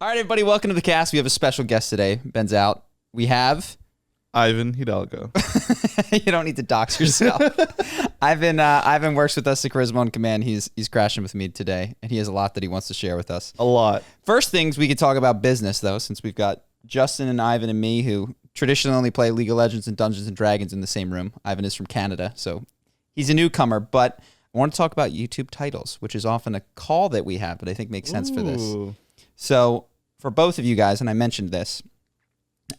All right, everybody, welcome to the cast. We have a special guest today. Ben's out. We have Ivan Hidalgo. You don't need to dox yourself. Ivan works with us at Charisma on Command. He's crashing with me today, and he has a lot that he wants to share with us. A lot. First things, we could talk about business, though, since we've got Justin and Ivan and me, who traditionally only play League of Legends and Dungeons and Dragons in the same room. Ivan is from Canada, so he's a newcomer, but I want to talk about YouTube titles, which is often a call that we have, but I think makes sense for this. So for both of you guys, and I mentioned this,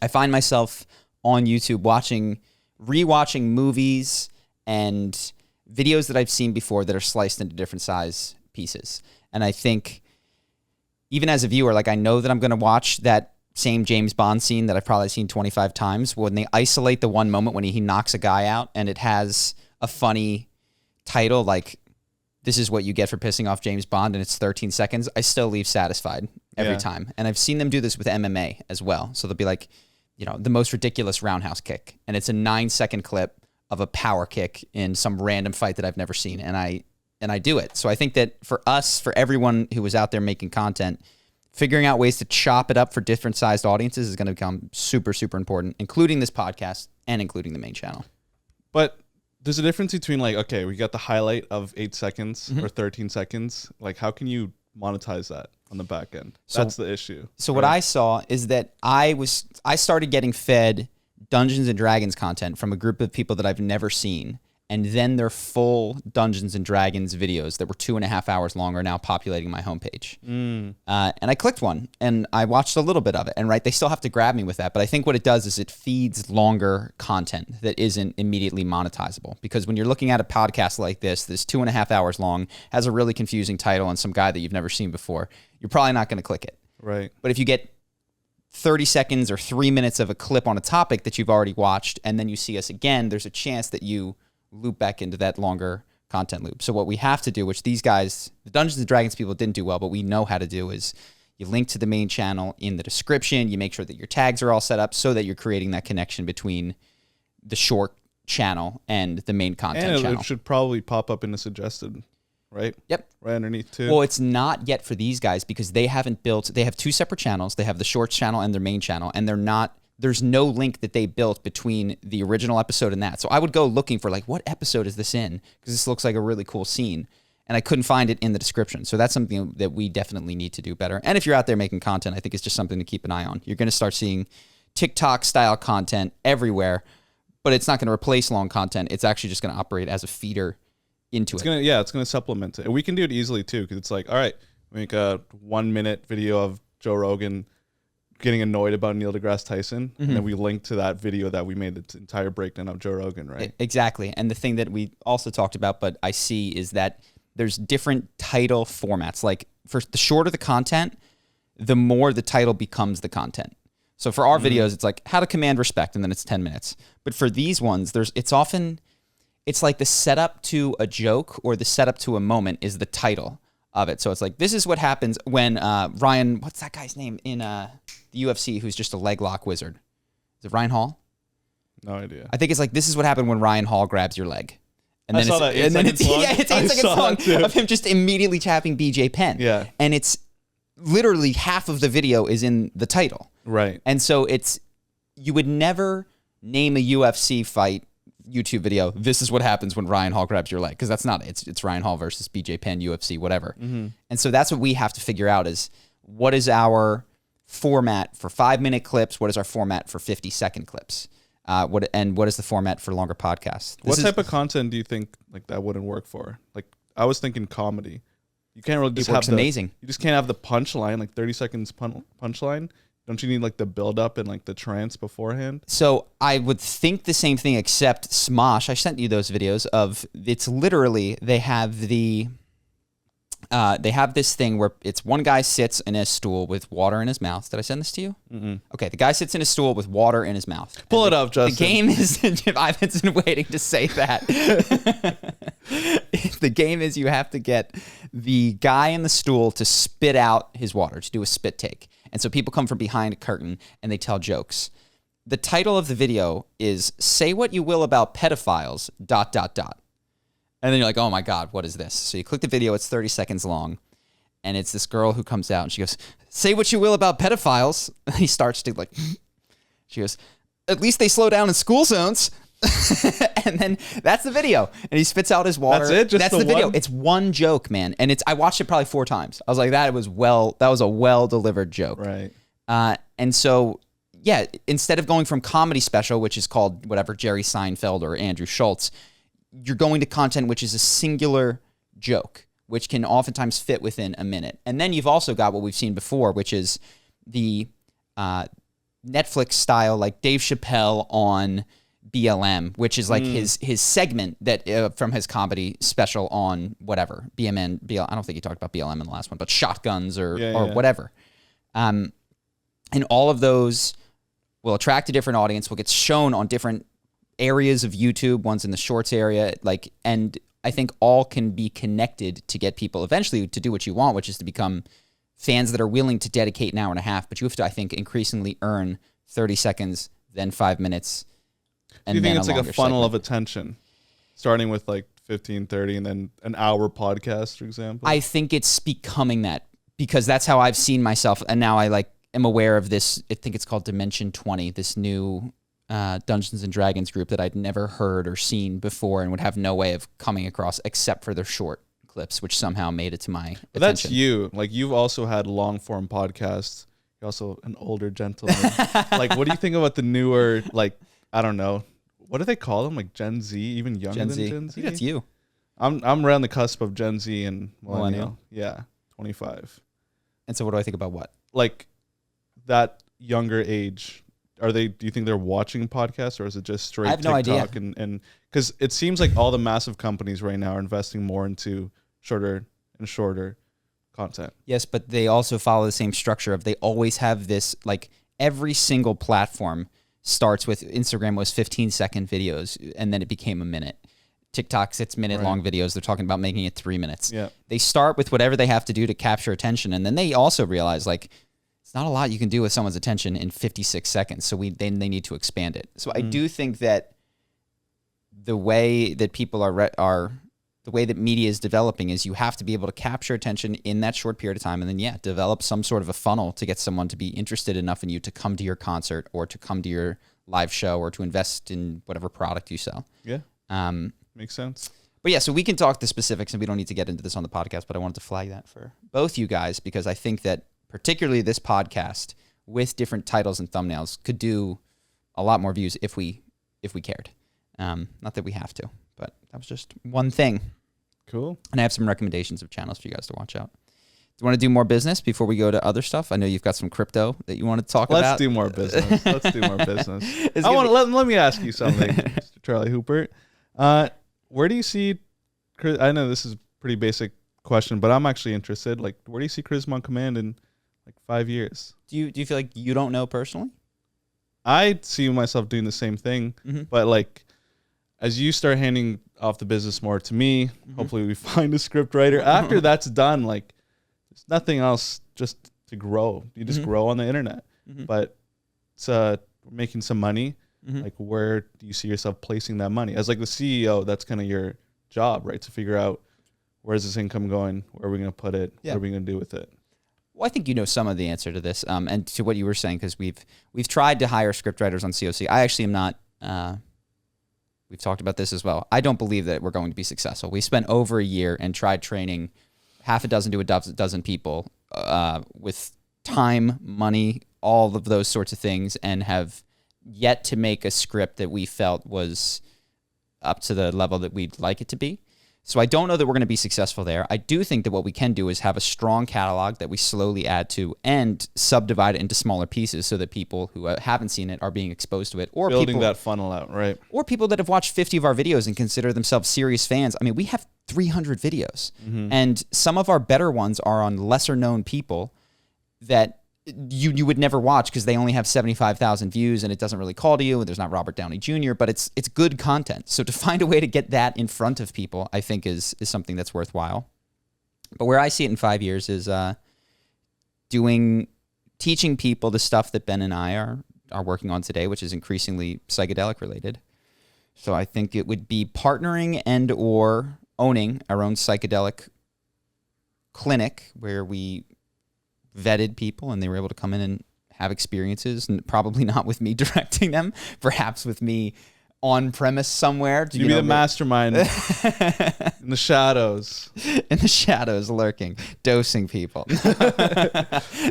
I find myself on YouTube rewatching movies and videos that I've seen before that are sliced into different size pieces. And I think even as a viewer, like I know that I'm going to watch that same James Bond scene that I've probably seen 25 times. When they isolate the one moment when he knocks a guy out and it has a funny title like "This is what you get for pissing off James Bond" and it's 13 seconds, I still leave satisfied every time. And I've seen them do this with MMA as well. So they'll be like, you know, the most ridiculous roundhouse kick, and it's a 9-second clip of a power kick in some random fight that I've never seen, and I do it. So I think that for us, for everyone who was out there making content, figuring out ways to chop it up for different sized audiences is going to become super, super important, including this podcast and including the main channel. But there's a difference between like, okay, we got the highlight of 8 seconds or 13 seconds. Like, how can you monetize that on the back end? That's the issue. So what I saw is that I started getting fed Dungeons and Dragons content from a group of people that I've never seen, and then their full Dungeons and Dragons videos that were 2.5 hours long are now populating my homepage. And I clicked one, and I watched a little bit of it. And they still have to grab me with that. But I think what it does is it feeds longer content that isn't immediately monetizable. Because when you're looking at a podcast like this 2.5 hours long, has a really confusing title and some guy that you've never seen before, you're probably not going to click it. Right. But if you get 30 seconds or 3 minutes of a clip on a topic that you've already watched, and then you see us again, there's a chance that you loop back into that longer content loop. So what we have to do, which these guys, the Dungeons and Dragons people didn't do well, but we know how to do, is you link to the main channel in the description. You make sure that your tags are all set up so that you're creating that connection between the short channel and the main content channel. And it should probably pop up in the suggested, right? Yep. Right underneath too. Well, it's not yet for these guys because they haven't built, they have 2 separate channels. They have the shorts channel and their main channel, and there's no link that they built between the original episode and that. So I would go looking for like, what episode is this in? Because this looks like a really cool scene. And I couldn't find it in the description. So that's something that we definitely need to do better. And if you're out there making content, I think it's just something to keep an eye on. You're going to start seeing TikTok style content everywhere, but it's not going to replace long content. It's actually just going to operate as a feeder into it. It's going to supplement it. And we can do it easily too. Because it's like, all right, we make a 1-minute video of Joe Rogan getting annoyed about Neil deGrasse Tyson, and then we link to that video that we made the entire breakdown of Joe Rogan, right? Exactly. And the thing that we also talked about, but I see, is that there's different title formats. Like, for the shorter the content, the more the title becomes the content. So for our videos, it's like how to command respect, and then it's 10 minutes. But for these ones, it's like the setup to a joke or the setup to a moment is the title of it. So it's like, this is what happens when Ryan, what's that guy's name in the UFC who's just a leg lock wizard? Is it Ryan Hall? No idea. I think it's like, this is what happened when Ryan Hall grabs your leg. And then it's 8 seconds long of him just immediately tapping BJ Penn. Yeah. And it's literally half of the video is in the title. Right. And so you would never name a UFC fight YouTube video, "This is what happens when Ryan Hall grabs your leg," because that's not it. It's Ryan Hall versus BJ Penn, UFC, whatever. And so that's what we have to figure out is, what is our format for 5-minute clips? What is our format for 50-second clips? What is the format for longer podcasts? What type of content do you think like that wouldn't work for? Like, I was thinking comedy. You can't really just it works amazing. You just can't have the punchline, like 30 seconds punchline. Don't you need like the build up and like the trance beforehand? So I would think the same thing, except Smosh. I sent you those videos of, it's literally, they have this thing where it's one guy sits in a stool with water in his mouth. Did I send this to you? Okay, the guy sits in a stool with water in his mouth. Pull it up, Justin. The game is, I've been waiting to say that. The game is you have to get the guy in the stool to spit out his water, to do a spit take. And so people come from behind a curtain and they tell jokes. The title of the video is "Say What You Will About Pedophiles, ... And then you're like, oh my God, what is this? So you click the video, it's 30 seconds long. and it's this girl who comes out and she goes, "Say what you will about pedophiles." And he starts to like, she goes, "At least they slow down in school zones." And then that's the video, and he spits out his water. That's it. Just that's the video. It's one joke, man, and I watched it probably 4 times. I was like, that was a well delivered joke, Right. And so yeah, instead of going from comedy special, which is called whatever Jerry Seinfeld or Andrew Schultz, you're going to content which is a singular joke, which can oftentimes fit within a minute. And then you've also got what we've seen before, which is the Netflix style, like Dave Chappelle on BLM, which is like his segment that from his comedy special on whatever BMN. I don't think he talked about BLM in the last one, but shotguns or whatever. And all of those will attract a different audience. Will get shown on different areas of YouTube. One's in the shorts area, and I think all can be connected to get people eventually to do what you want, which is to become fans that are willing to dedicate an hour and a half. But you have to, I think, increasingly earn 30 seconds, then 5 minutes. Do you think it's like a funnel of attention, starting with like 15, 30, and then an hour podcast, for example? I think it's becoming that, because that's how I've seen myself, and now I am aware of this. I think it's called Dimension 20, this new Dungeons and Dragons group that I'd never heard or seen before and would have no way of coming across except for their short clips, which somehow made it to my attention. That's you. Like, you've also had long form podcasts. You're also an older gentleman. Like, what do you think about the newer, like, I don't know, what do they call them? Like Gen Z, even younger than Gen Z? I think that's you. I'm around the cusp of Gen Z and millennial. Yeah, 25. And so what do I think about what? Like, that younger age, do you think they're watching podcasts, or is it just straight TikTok? I have no idea. And because it seems like all the massive companies right now are investing more into shorter and shorter content. Yes, but they also follow the same structure of, they always have this, like, every single platform starts with, Instagram was 15-second videos, and then it became a minute. TikTok's it's minute-long videos. They're talking about making it 3 minutes. Yeah. They start with whatever they have to do to capture attention, and then they also realize, like, it's not a lot you can do with someone's attention in 56 seconds, so they need to expand it. So I do think that the way that people the way that media is developing is you have to be able to capture attention in that short period of time, and then, develop some sort of a funnel to get someone to be interested enough in you to come to your concert or to come to your live show or to invest in whatever product you sell. Yeah. Makes sense. But yeah, so we can talk the specifics, and we don't need to get into this on the podcast, but I wanted to flag that for both you guys, because I think that particularly this podcast with different titles and thumbnails could do a lot more views if we cared. Not that we have to, but that was just one thing. Cool. And I have some recommendations of channels for you guys to watch out. Do you want to do more business before we go to other stuff? I know you've got some crypto that you want to talk about. Let's do more business. Let me ask you something, Mr. Charlie Hooper. Where do you see, I know this is a pretty basic question, but I'm actually interested. Like, where do you see Charisma on Command in like 5 years? Do you feel like you don't know personally? I see myself doing the same thing, but like, as you start handing off the business more to me, hopefully we find a script writer. After that's done, like, there's nothing else just to grow. You just grow on the internet. But it's making some money. Like, where do you see yourself placing that money? As like the CEO, that's kind of your job, right? To figure out, where's this income going? Where are we going to put it? What are we going to do with it? Well, I think you know some of the answer to this, and to what you were saying, because we've tried to hire scriptwriters on COC. I actually am not. We've talked about this as well. I don't believe that we're going to be successful. We spent over a year and tried training half a dozen to a dozen people with time, money, all of those sorts of things, and have yet to make a script that we felt was up to the level that we'd like it to be. So I don't know that we're going to be successful there. I do think that what we can do is have a strong catalog that we slowly add to and subdivide it into smaller pieces so that people who haven't seen it are being exposed to it. Or building that funnel out, right? Or people that have watched 50 of our videos and consider themselves serious fans. I mean, we have 300 videos. And some of our better ones are on lesser known people that you would never watch because they only have 75,000 views and it doesn't really call to you, and there's not Robert Downey Jr., but it's good content. So to find a way to get that in front of people, I think is something that's worthwhile. But where I see it in 5 years is teaching people the stuff that Ben and I are working on today, which is increasingly psychedelic related. So I think it would be partnering and or owning our own psychedelic clinic where we vetted people and they were able to come in and have experiences, and probably not with me directing them, perhaps with me on premise somewhere. You be the mastermind in the shadows. In the shadows lurking, dosing people.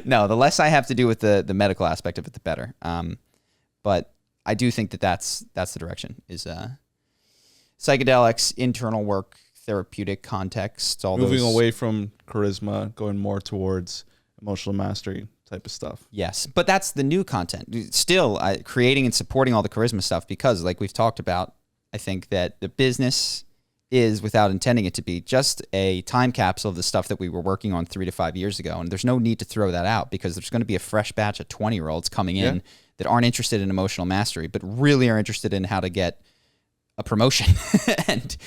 No, the less I have to do with the medical aspect of it, the better. But I do think that's the direction, is psychedelics, internal work, therapeutic context, all moving those. away from charisma, going more towards emotional mastery type of stuff. Yes, but that's the new content. Still, creating and supporting all the charisma stuff, because like we've talked about, I think that the business is, without intending it to be, just a time capsule of the stuff that we were working on 3 to 5 years ago. And there's no need to throw that out, because there's going to be a fresh batch of 20-year-olds coming in that aren't interested in emotional mastery, but really are interested in how to get a promotion. And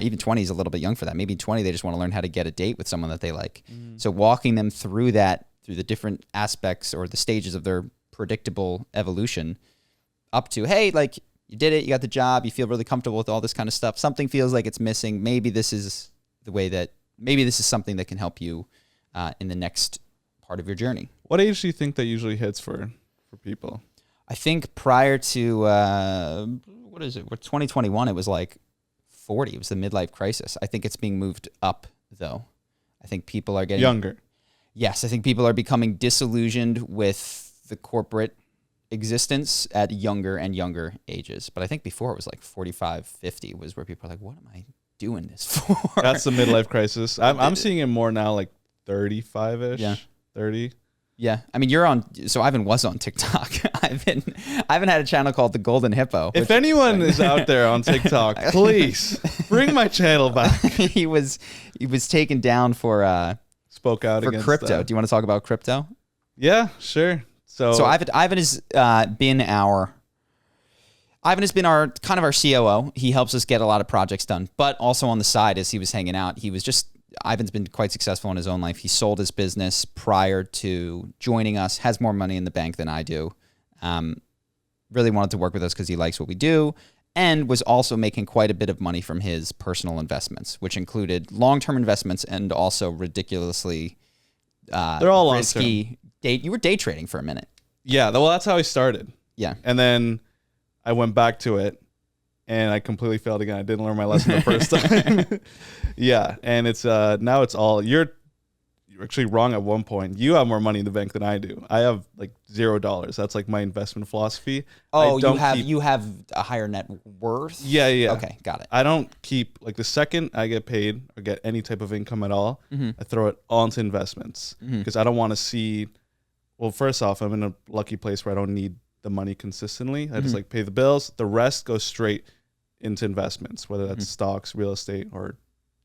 even 20 is a little bit young for that. Maybe 20, they just want to learn how to get a date with someone that they like. So walking them through that, through the different aspects or the stages of their predictable evolution, up to, hey, like, you did it, you got the job, you feel really comfortable with all this kind of stuff. Something feels like it's missing. Maybe this is something that can help you in the next part of your journey. What age do you think that usually hits for people? I think prior to, what is it? 2021, it was like 40. It was the midlife crisis. I think it's being moved up, though. I think people are getting younger. Yes, I think people are becoming disillusioned with the corporate existence at younger and younger ages. But I think before it was like 45, 50 was where people are like, what am I doing this for? That's the midlife crisis. I'm seeing it more now, like 35-ish, 30. Yeah. I mean, so Ivan was on TikTok. Ivan had a channel called The Golden Hippo. If anyone is out there on TikTok, please bring my channel back. He was taken down for spoke out for against crypto. Do you want to talk about crypto? Yeah, sure. So Ivan has been our kind of our COO. He helps us get a lot of projects done, but also on the side, as he was hanging out, Ivan's been quite successful in his own life. He sold his business prior to joining us, has more money in the bank than I do. Really wanted to work with us because he likes what we do, and was also making quite a bit of money from his personal investments, which included long-term investments and also ridiculously they're all risky. You were day trading for a minute. Yeah, well, that's how I started. Yeah. And then I went back to it, and I completely failed again. I didn't learn my lesson the first time. Yeah, and it's now it's all you're actually wrong at one point. You have more money in the bank than I do. I have like $0. That's like my investment philosophy. Oh, you have a higher net worth? Yeah. Okay, got it. I don't keep, like, the second I get paid or get any type of income at all, I throw it all into investments because I don't want to see. Well, first off, I'm in a lucky place where I don't need the money consistently. I just like pay the bills. The rest goes straight into investments, whether that's stocks, real estate, or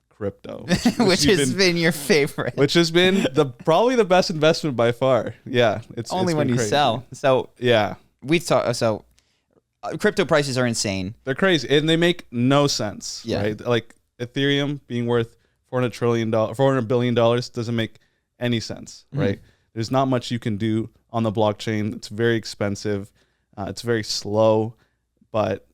crypto, which has been your favorite. Which has been probably the best investment by far. Yeah, it's only when you crazy. sell. So yeah, we've talked. So crypto prices are insane. They're crazy, and they make no sense. Yeah. Right? Like Ethereum being worth $400 billion doesn't make any sense. Right? There's not much you can do on the blockchain. It's very expensive. It's very slow, but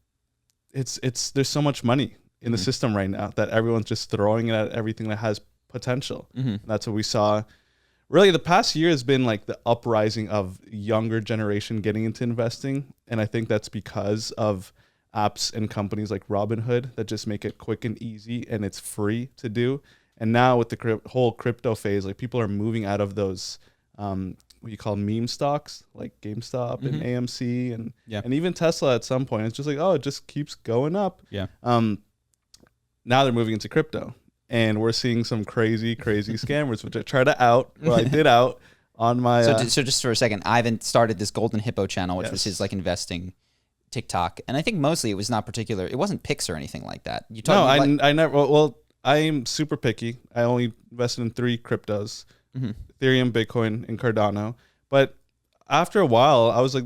there's so much money in the system right now that everyone's just throwing it at everything that has potential. And that's what we saw. Really, the past year has been like the uprising of younger generation getting into investing. And I think that's because of apps and companies like Robinhood that just make it quick and easy, and it's free to do. And now with the whole crypto phase, like, people are moving out of those what you call meme stocks, like GameStop and AMC and even Tesla at some point. It's just like, oh, it just keeps going up. Yeah. Now they're moving into crypto, and we're seeing some crazy scammers, which I did out on my. So just for a second, Ivan started this Golden Hippo channel, which was his like investing TikTok, and I think mostly it was not particular. It wasn't picks or anything like that. I never. Well, I'm super picky. I only invested in 3 cryptos: Ethereum, Bitcoin, and Cardano. But after a while, I was like,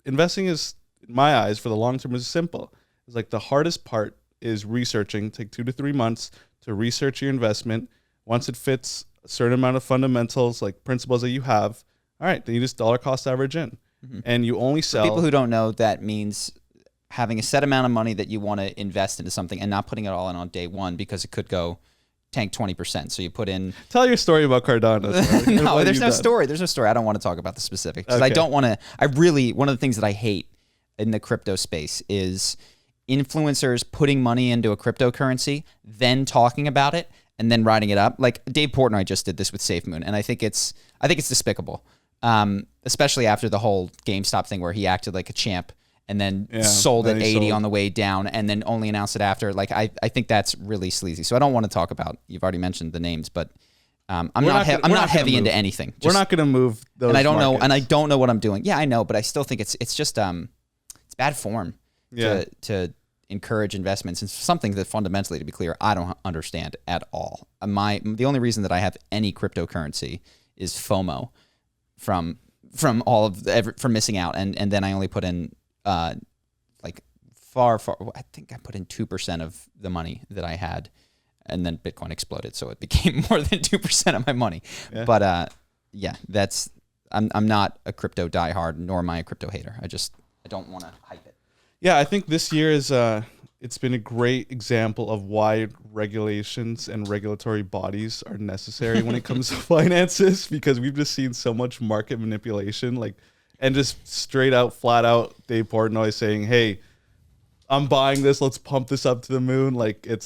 investing is, in my eyes, for the long term, is simple. It's like the hardest part is researching. Take 2 to 3 months to research your investment. Once it fits a certain amount of fundamentals, like principles that you have, all right, then you just dollar cost average in. And you only sell. For people who don't know, that means having a set amount of money that you want to invest into something and not putting it all in on day one, because it could go tanked 20%. So you put in. Tell your story about Cardano. No, there's no story. There's no story. I don't want to talk about the specifics because I don't want to. One of the things that I hate in the crypto space is influencers putting money into a cryptocurrency, then talking about it, and then writing it up. Like Dave Portnoy just did this with SafeMoon, and I think it's despicable, especially after the whole GameStop thing where he acted like a champ and then sold at 80 on the way down and then only announced it after. Like I think that's really sleazy. So I don't want to talk about. You've already mentioned the names, but I'm not heavy into anything. We're not going to move those. And I don't markets. know, and I don't know what I'm doing. Yeah, I know, but I still think it's just it's bad form to encourage investments in something that fundamentally, to be clear, I don't understand at all. The only reason that I have any cryptocurrency is FOMO from from missing out, and then I only put in like far. I think I put in 2% of the money that I had, and then Bitcoin exploded, so it became more than 2% of my money. Yeah. But that's I'm not a crypto diehard, nor am I a crypto hater. I don't want to hype it. Yeah, I think this year is it's been a great example of why regulations and regulatory bodies are necessary when it comes to finances, because we've just seen so much market manipulation, and just straight out, flat out, Dave Portnoy saying, "Hey, I'm buying this. Let's pump this up to the moon." It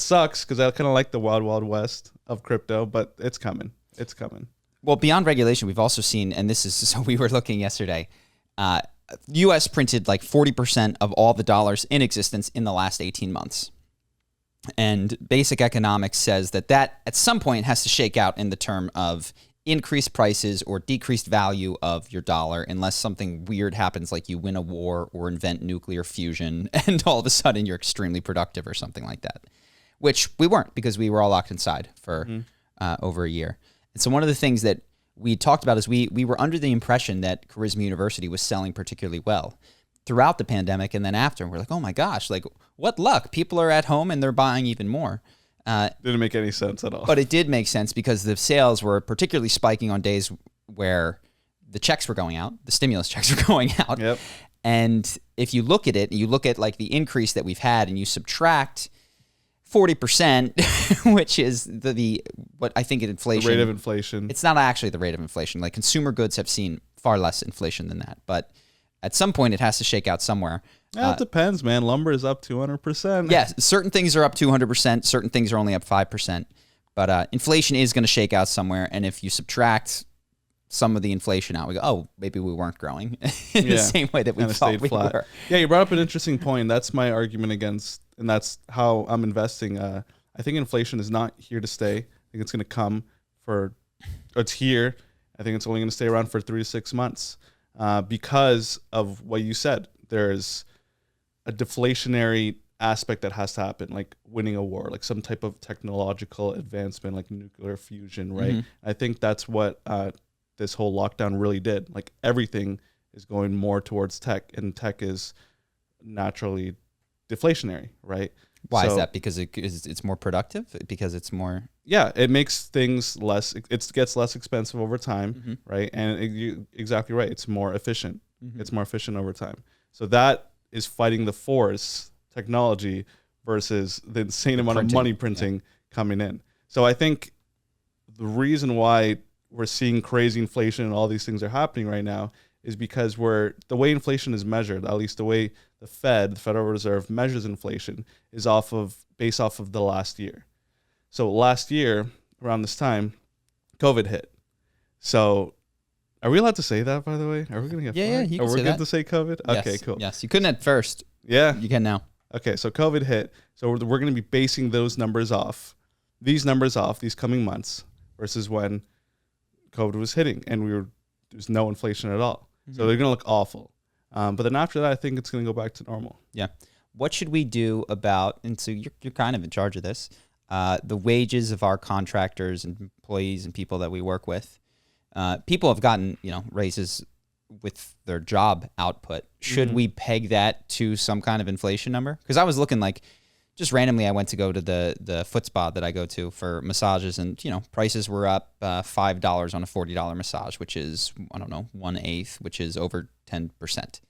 sucks because I kind of like the wild, wild west of crypto, but it's coming. It's coming. Well, beyond regulation, we've also seen, and this is so we were looking yesterday. U.S. printed like 40% of all the dollars in existence in the last 18 months. And basic economics says that at some point has to shake out in the term of increased prices or decreased value of your dollar, unless something weird happens, like you win a war or invent nuclear fusion and all of a sudden you're extremely productive or something like that, which we weren't because we were all locked inside for over a year. And so one of the things that we talked about is we were under the impression that Charisma University was selling particularly well throughout the pandemic, and then after, we're like, oh my gosh, like what luck. People are at home and they're buying even more. Didn't make any sense at all. But it did make sense because the sales were particularly spiking on days where the checks were going out, the stimulus checks were going out. Yep. And if you look at it, you look at like the increase that we've had and you subtract 40%, which is what I think in inflation. The rate of inflation. It's not actually the rate of inflation. Like consumer goods have seen far less inflation than that. But at some point, it has to shake out somewhere. Yeah, it depends, man. Lumber is up 200%. Yes, certain things are up 200%. Certain things are only up 5%. But inflation is going to shake out somewhere. And if you subtract some of the inflation out, we go, oh, maybe we weren't growing in the same way that we thought we were. Yeah, you brought up an interesting point. That's my argument against, and that's how I'm investing. I think inflation is not here to stay. I think it's going to come it's here. I think it's only going to stay around for 3 to 6 months because of what you said. There's a deflationary aspect that has to happen, like winning a war, like some type of technological advancement, like nuclear fusion, right? Mm-hmm. I think that's what this whole lockdown really did. Like everything is going more towards tech, and tech is naturally deflationary, right? Why is that? Because it's more productive? Because it's more... Yeah, it makes things less... It gets less expensive over time, right? And you're exactly right. It's more efficient. It's more efficient over time. So that is fighting the force, technology, versus the insane amount of money printing coming in. So I think the reason why we're seeing crazy inflation and all these things are happening right now is because the way inflation is measured, at least the way the Federal Reserve measures inflation, is based off of the last year. So last year, around this time, COVID hit. So are we allowed to say that, by the way? Are we going to get fired? You can say that. Are we good to say COVID? Yes. Okay, cool. Yes, you couldn't at first. Yeah. You can now. Okay, so COVID hit. So we're going to be basing these numbers off these coming months versus when COVID was hitting and there's no inflation at all. So they're going to look awful. But then after that, I think it's going to go back to normal. Yeah. What should we do about, and so you're kind of in charge of this, the wages of our contractors and employees and people that we work with? People have gotten, raises with their job output. Should we peg that to some kind of inflation number? Because I was looking just randomly, I went to go to the foot spa that I go to for massages, and prices were up $5 on a $40 massage, which is 1/8, which is over 10%.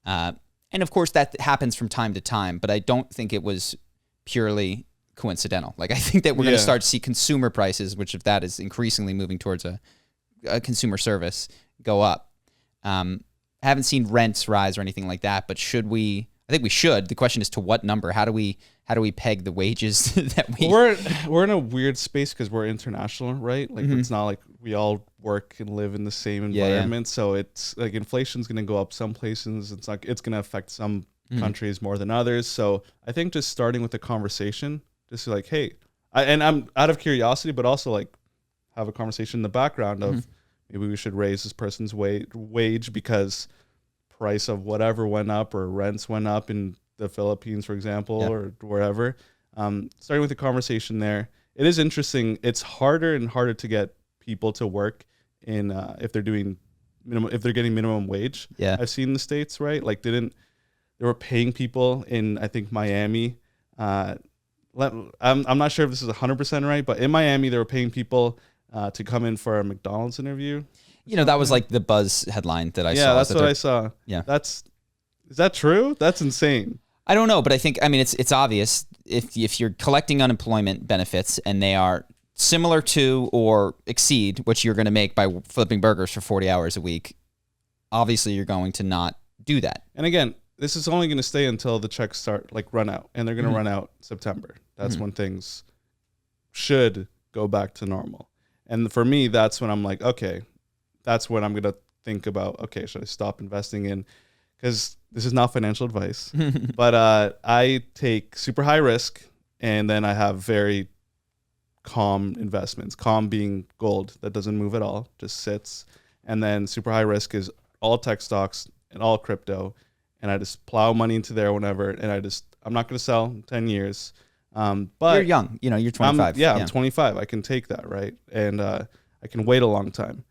And of course that happens from time to time, but I don't think it was purely coincidental. Like I think that we're going to start to see consumer prices, which if that is increasingly moving towards a consumer service, go up. Haven't seen rents rise or anything like that, but should we? I think we should. The question is to what number? How do we peg the wages that we? We're in a weird space because we're international, right? Like it's not like we all work and live in the same environment. So it's like inflation's going to go up some places. It's going to affect some countries more than others. So I think just starting with the conversation, just like, hey, I'm out of curiosity, but also like have a conversation in the background of maybe we should raise this person's wage because price of whatever went up or rents went up in the Philippines, for example, or wherever. Starting with the conversation there, it is interesting. It's harder and harder to get people to work in if they're doing if they're getting minimum wage. Yeah, I've seen in the States, right? Like they were paying people in, I think, Miami. I'm not sure if this is 100% right, but in Miami they were paying people to come in for a McDonald's interview. You know, that was like the buzz headline that I saw. Yeah, that's what I saw. Yeah. Is that true? That's insane. I don't know, but I mean, it's obvious if you're collecting unemployment benefits and they are similar to or exceed what you're going to make by flipping burgers for 40 hours a week, obviously you're going to not do that. And again, this is only going to stay until the checks run out, and they're going to run out September. That's when things should go back to normal. And for me, that's when I'm like, okay, that's when I'm going to think about, okay, should I stop investing in, because this is not financial advice, but I take super high risk, and then I have very calm investments, calm being gold that doesn't move at all, just sits. And then super high risk is all tech stocks and all crypto. And I just plow money into there whenever. And I'm not going to sell in 10 years. But you're young, you're 25. I'm 25. I can take that, right? And I can wait a long time.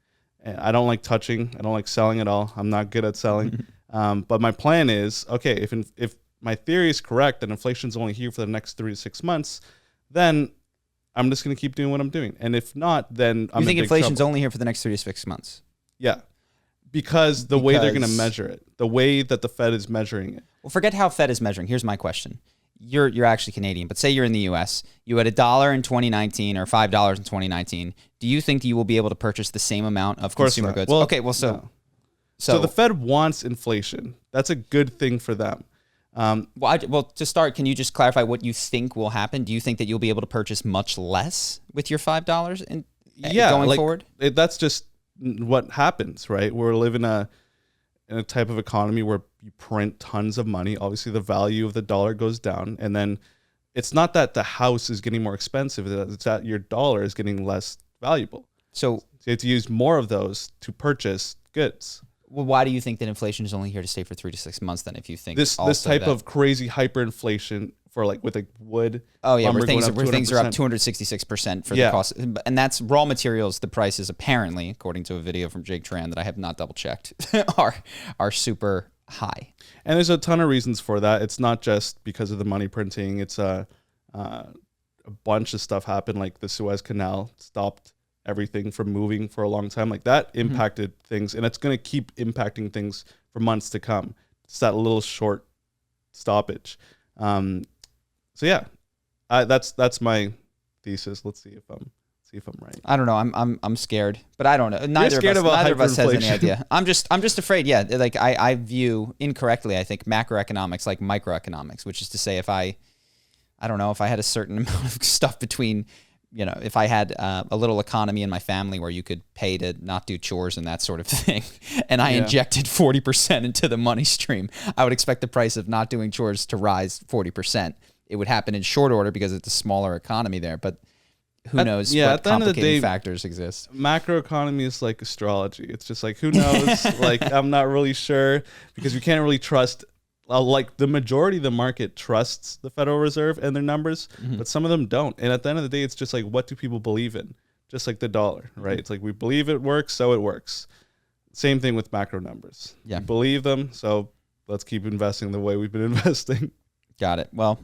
And I don't like touching. I don't like selling at all. I'm not good at selling. But my plan is, okay, if my theory is correct and inflation's only here for the next 3 to 6 months, then I'm just going to keep doing what I'm doing. And if not, then I'm in big trouble. You think inflation's only here for the next 3 to 6 months? Yeah. Because the way they're going to measure it, the way that the Fed is measuring it. Well, forget how Fed is measuring. Here's my question. You're actually Canadian, but say you're in the U.S. You had $1 in 2019 or $5 in 2019. Do you think that you will be able to purchase the same amount of consumer goods? Well, okay, well, so the Fed wants inflation. That's a good thing for them. Well, to start, can you just clarify what you think will happen? Do you think that you'll be able to purchase much less with your $5 going forward? That's just what happens, right? We're living in a type of economy where you print tons of money. Obviously, the value of the dollar goes down, and then it's not that the house is getting more expensive; it's that your dollar is getting less valuable. So you have to use more of those to purchase goods. Well, why do you think that inflation is only here to stay for 3 to 6 months? Then, if you think this type of crazy hyperinflation for with wood, where things are up 266% for the cost, and that's raw materials. The prices apparently, according to a video from Jake Tran that I have not double checked, are super high. And there's a ton of reasons for that. It's not just because of the money printing. It's a bunch of stuff happened, like the Suez Canal stopped everything from moving for a long time. Like that impacted things, and it's going to keep impacting things for months to come. It's that little short stoppage. So yeah, that's my thesis. Let's see if I'm right. I don't know. I'm scared, but I don't know. Neither of us has any idea. I'm just afraid. Yeah, like I view incorrectly, I think, macroeconomics like microeconomics, which is to say, if I don't know, if I had a certain amount of stuff between, if I had a little economy in my family where you could pay to not do chores and that sort of thing, and I injected 40% into the money stream, I would expect the price of not doing chores to rise 40%. It would happen in short order because it's a smaller economy there, but who knows what complicating factors exist. Macroeconomy is like astrology. It's just like, who knows? I'm not really sure, because we can't really trust. The majority of the market trusts the Federal Reserve and their numbers, but some of them don't. And at the end of the day, it's just like, what do people believe in? Just like the dollar, right? It's like, we believe it works, so it works. Same thing with macro numbers. Yeah. We believe them, so let's keep investing the way we've been investing. Got it. Well,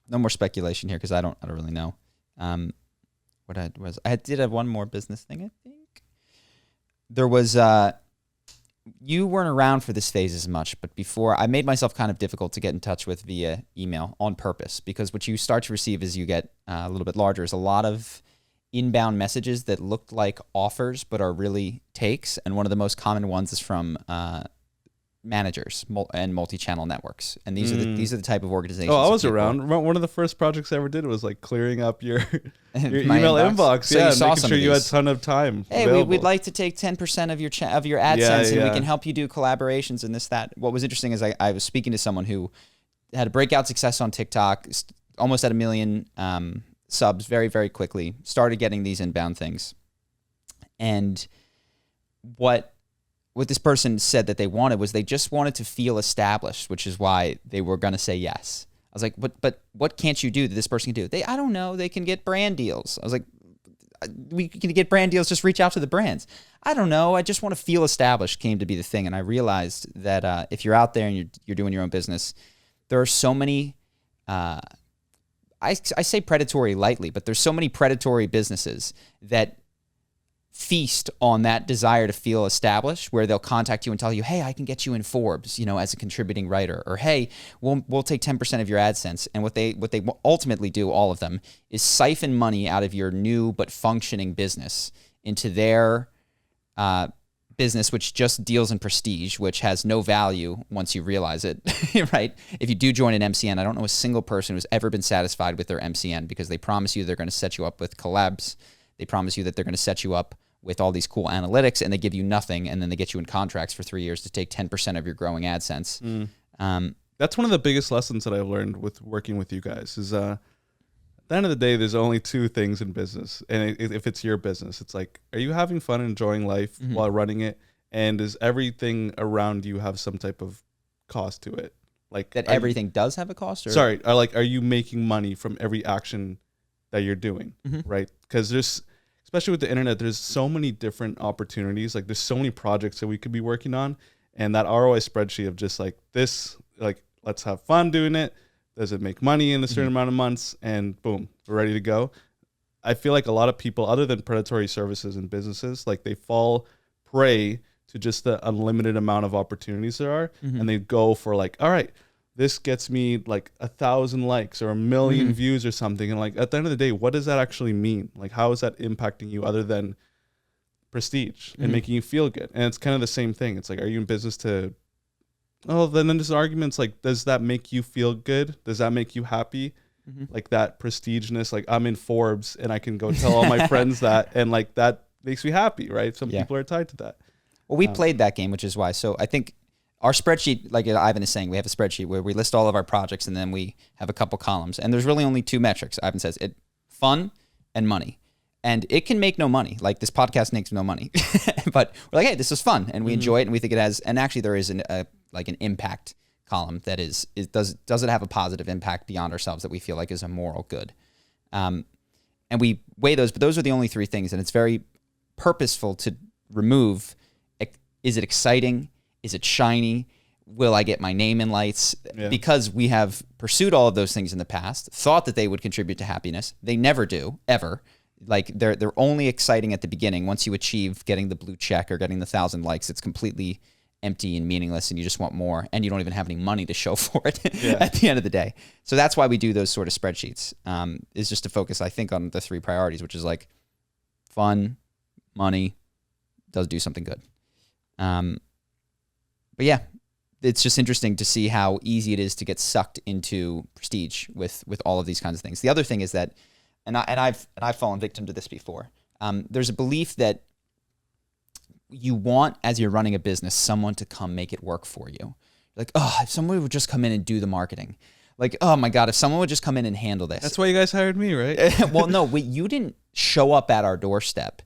no more speculation here because I don't really know. I did have one more business thing, I think. There was you weren't around for this phase as much, but before, I made myself kind of difficult to get in touch with via email on purpose, because what you start to receive as you get a little bit larger is a lot of inbound messages that look like offers but are really takes. And one of the most common ones is from managers and multi-channel networks, and these are the type of organizations. Oh, I was around. One of the first projects I ever did was like clearing up your email inbox. So yeah, you saw making some sure of you had a these. ton of time. Hey, available. we'd like to take 10% of your of your AdSense, and we can help you do collaborations and this, that. What was interesting is I was speaking to someone who had a breakout success on TikTok, almost at 1 million subs very, very quickly, started getting these inbound things. And what this person said that they wanted was they just wanted to feel established, which is why they were going to say yes. I was like, but what can't you do that this person can do? I don't know. They can get brand deals. I was like, we can get brand deals. Just reach out to the brands. I don't know. I just want to feel established came to be the thing. And I realized that if you're out there and you're doing your own business, there are so many, I say predatory lightly, but there's so many predatory businesses that feast on that desire to feel established, where they'll contact you and tell you, hey, I can get you in Forbes, as a contributing writer, or hey, we'll take 10% of your AdSense. And what they ultimately do, all of them, is siphon money out of your new but functioning business into their business, which just deals in prestige, which has no value once you realize it, right? If you do join an MCN, I don't know a single person who's ever been satisfied with their MCN, because they promise you they're going to set you up with collabs. They promise you that they're going to set you up with all these cool analytics, and they give you nothing, and then they get you in contracts for 3 years to take 10% of your growing AdSense. That's one of the biggest lessons that I've learned with working with you guys is at the end of the day, there's only two things in business. And if it's your business, it's like, are you having fun and enjoying life while running it? And does everything around you have some type of cost to it? Like that everything does have a cost? Or? Sorry, are you making money from every action that you're doing, right? Because especially with the internet, there's so many different opportunities. Like there's so many projects that we could be working on, and that ROI spreadsheet of just like this, like let's have fun doing it. Does it make money in a certain amount of months? And boom, we're ready to go. I feel like a lot of people, other than predatory services and businesses, like they fall prey to just the unlimited amount of opportunities there are, and they go for like, all right, this gets me like 1,000 likes or 1 million views or something. And like, at the end of the day, what does that actually mean? Like, how is that impacting you other than prestige and making you feel good? And it's kind of the same thing. It's like, are you in business to, then there's arguments like, does that make you feel good? Does that make you happy? Like that prestigeness, like I'm in Forbes and I can go tell all my friends that, and like that makes me happy, right? Some people are tied to that. Well, we played that game, which is why. So I think our spreadsheet, like Ivan is saying, we have a spreadsheet where we list all of our projects, and then we have a couple columns. And there's really only two metrics. Ivan says fun and money. And it can make no money. Like this podcast makes no money, but we're like, hey, this is fun, and we enjoy it, and we think it has. And actually, there is an impact column that does it have a positive impact beyond ourselves that we feel like is a moral good. And we weigh those, but those are the only three things, and it's very purposeful to remove. Is it exciting? Is it shiny? Will I get my name in lights? Yeah. Because we have pursued all of those things in the past, thought that they would contribute to happiness. They never do, ever. Like they're only exciting at the beginning. Once you achieve getting the blue check or getting the 1,000 likes, it's completely empty and meaningless, and you just want more, and you don't even have any money to show for it at the end of the day. So that's why we do those sort of spreadsheets, is just to focus, I think, on the three priorities, which is like fun, money, does do something good. But yeah, it's just interesting to see how easy it is to get sucked into prestige with all of these kinds of things. The other thing is that, and I've fallen victim to this before. There's a belief that you want, as you're running a business, someone to come make it work for you. Like, oh, if someone would just come in and do the marketing. Like, oh my God, if someone would just come in and handle this. That's why you guys hired me, right? Well, no, you didn't show up at our doorstep.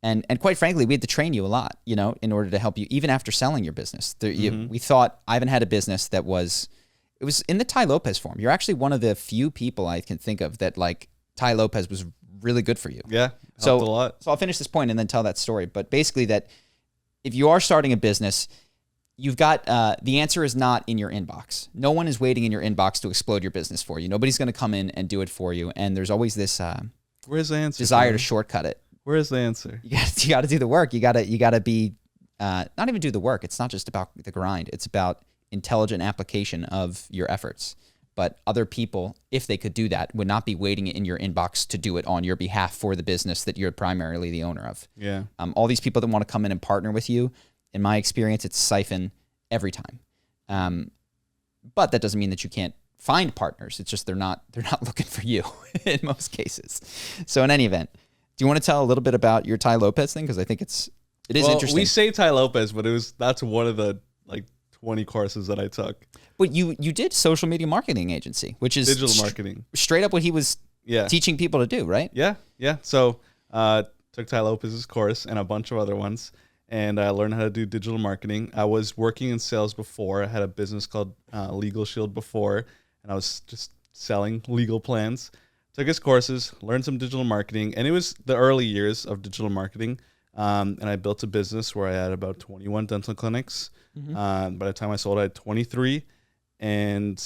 And quite frankly, we had to train you a lot, in order to help you, even after selling your business. We thought Ivan had a business it was in the Tai Lopez form. You're actually one of the few people I can think of that like Tai Lopez was really good for you. Yeah, helped a lot. So I'll finish this point and then tell that story. But basically that if you are starting a business, you've got, the answer is not in your inbox. No one is waiting in your inbox to explode your business for you. Nobody's going to come in and do it for you. And there's always this where's the answer? Desire to shortcut it. Where's the answer? You got to do the work. You got to be not even do the work. It's not just about the grind. It's about intelligent application of your efforts. But other people, if they could do that, would not be waiting in your inbox to do it on your behalf for the business that you're primarily the owner of. Yeah. All these people that want to come in and partner with you, in my experience, it's siphon every time. But that doesn't mean that you can't find partners. It's just they're not looking for you in most cases. So in any event, do you want to tell a little bit about your Tai Lopez thing? Because I think it is interesting. We say Tai Lopez, but that's one of the like 20 courses that I took. But you did social media marketing agency, which is digital marketing. Straight up what he was teaching people to do, right? Yeah. So took Tai Lopez's course and a bunch of other ones, and I learned how to do digital marketing. I was working in sales before. I had a business called Legal Shield before, and I was just selling legal plans. Took his courses, learned some digital marketing, and it was the early years of digital marketing. And I built a business where I had about 21 dental clinics. By the time I sold, I had 23. And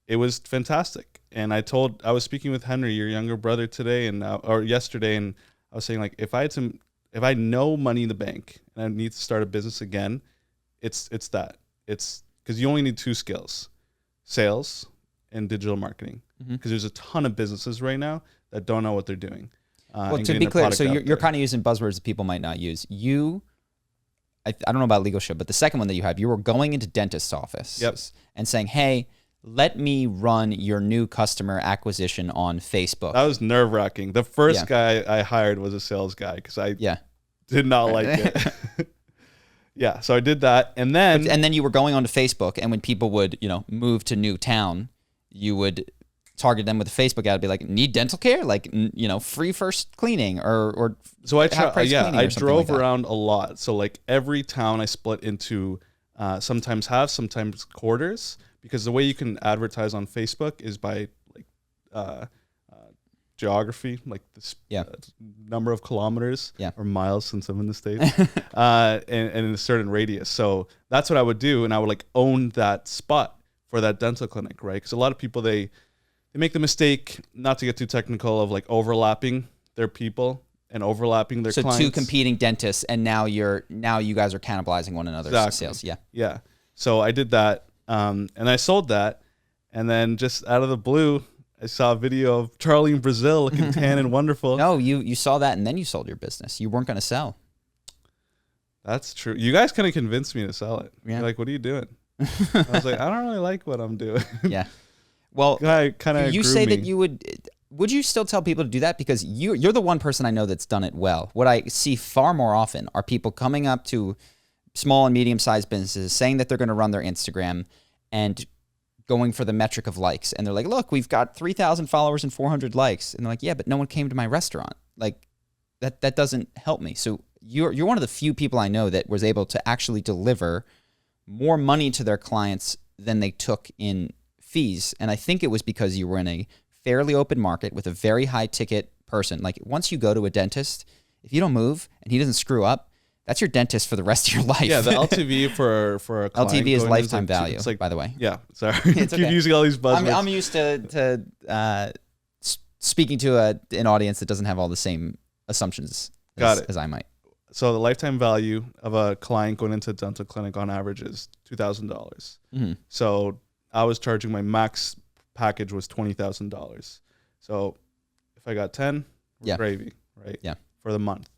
it was fantastic. And I was speaking with Henry, your younger brother, today or yesterday, and I was saying, like, if I had no money in the bank and I need to start a business again, it's that. It's because you only need 2 skills: sales and digital marketing. Because there's a ton of businesses right now that don't know what they're doing. Well, to be clear, so you're kind of using buzzwords that people might not use. I don't know about Legal Shield, but the second one that you were going into dentist's office and saying, hey, let me run your new customer acquisition on Facebook. That was nerve-wracking. The first guy I hired was a sales guy because I did not like it. So I did that. And then you were going onto Facebook, and when people would, move to new town, you would target them with a Facebook ad, be like, need dental care, like, free first cleaning or so I drove around a lot. So like every town I split into sometimes halves, sometimes quarters, because the way you can advertise on Facebook is by like geography, like this number of kilometers or miles since I'm in the States, and in a certain radius. So that's what I would do, and I would like own that spot for that dental clinic, right? Because a lot of people they make the mistake, not to get too technical, of like overlapping their people and overlapping their clients. So 2 competing dentists, and now you guys are cannibalizing one another's sales. Yeah. So I did that, and I sold that, and then just out of the blue, I saw a video of Charlie in Brazil looking tan and wonderful. No, you saw that, and then you sold your business. You weren't going to sell. That's true. You guys kind of convinced me to sell it. Yeah. You're like, what are you doing? I was like, I don't really like what I'm doing. Yeah. Well, you say that you would you still tell people to do that? Because you're the one person I know that's done it well. What I see far more often are people coming up to small and medium-sized businesses saying that they're going to run their Instagram and going for the metric of likes. And they're like, look, we've got 3,000 followers and 400 likes. And they're like, yeah, but no one came to my restaurant. Like that doesn't help me. So you're one of the few people I know that was able to actually deliver more money to their clients than they took in fees. And I think it was because you were in a fairly open market with a very high ticket person. Like once you go to a dentist, if you don't move and he doesn't screw up, that's your dentist for the rest of your life. Yeah, the LTV for a client LTV is lifetime value, it's like, by the way. Yeah, sorry. It's okay. Keep using all these buzzwords. I'm used to speaking to an audience that doesn't have all the same assumptions as I might. So the lifetime value of a client going into a dental clinic on average is $2,000. So I was charging, my max package was $20,000. So if I got 10, gravy, right? Yeah. For the month.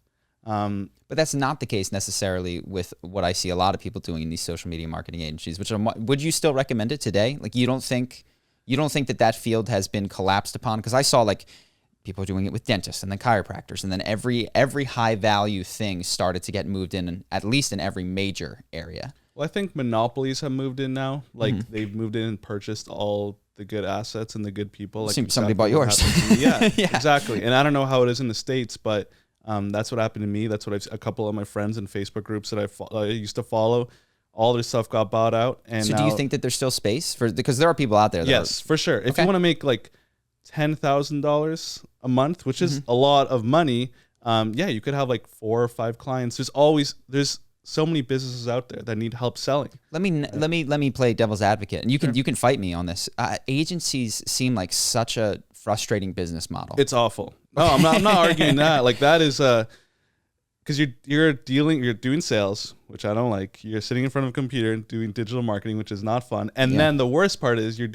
But that's not the case necessarily with what I see a lot of people doing in these social media marketing agencies, would you still recommend it today? Like you don't think that field has been collapsed upon? Because I saw like people doing it with dentists and then chiropractors, and then every high value thing started to get moved in, at least in every major area. Well, I think monopolies have moved in now. Like they've moved in and purchased all the good assets and the good people. Like somebody bought yours. Yeah, exactly. And I don't know how it is in the States, but that's what happened to me. That's what a couple of my friends in Facebook groups that I used to follow, all their stuff got bought out. And so do you think that there's still space because there are people out there that for sure. If you want to make like $10,000 a month, which is a lot of money, you could have like 4 or 5 clients. There's so many businesses out there that need help selling. Let me play devil's advocate, and you can fight me on this. Agencies seem like such a frustrating business model. It's awful. No, I'm not arguing that. Like that is because you're doing sales, which I don't like. You're sitting in front of a computer and doing digital marketing, which is not fun. And then the worst part is you're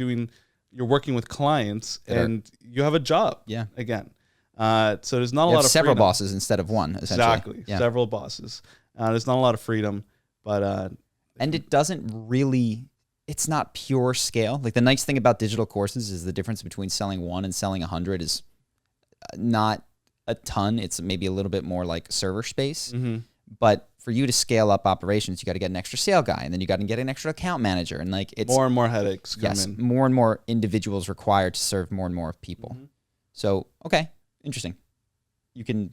working with clients and you have a job. Yeah. Again. So there's not a lot of several freedom. bosses instead of one, essentially. Exactly. Yeah. Several bosses. There's not a lot of freedom, but and it doesn't really, it's not pure scale. Like the nice thing about digital courses is the difference between selling one and selling 100 is not a ton. It's maybe a little bit more like server space. Mm-hmm. But for you to scale up operations, you got to get an extra sale guy, and then you got to get an extra account manager, and like it's more and more headaches come in. More and more individuals required to serve more and more people. Mm-hmm. So okay, interesting.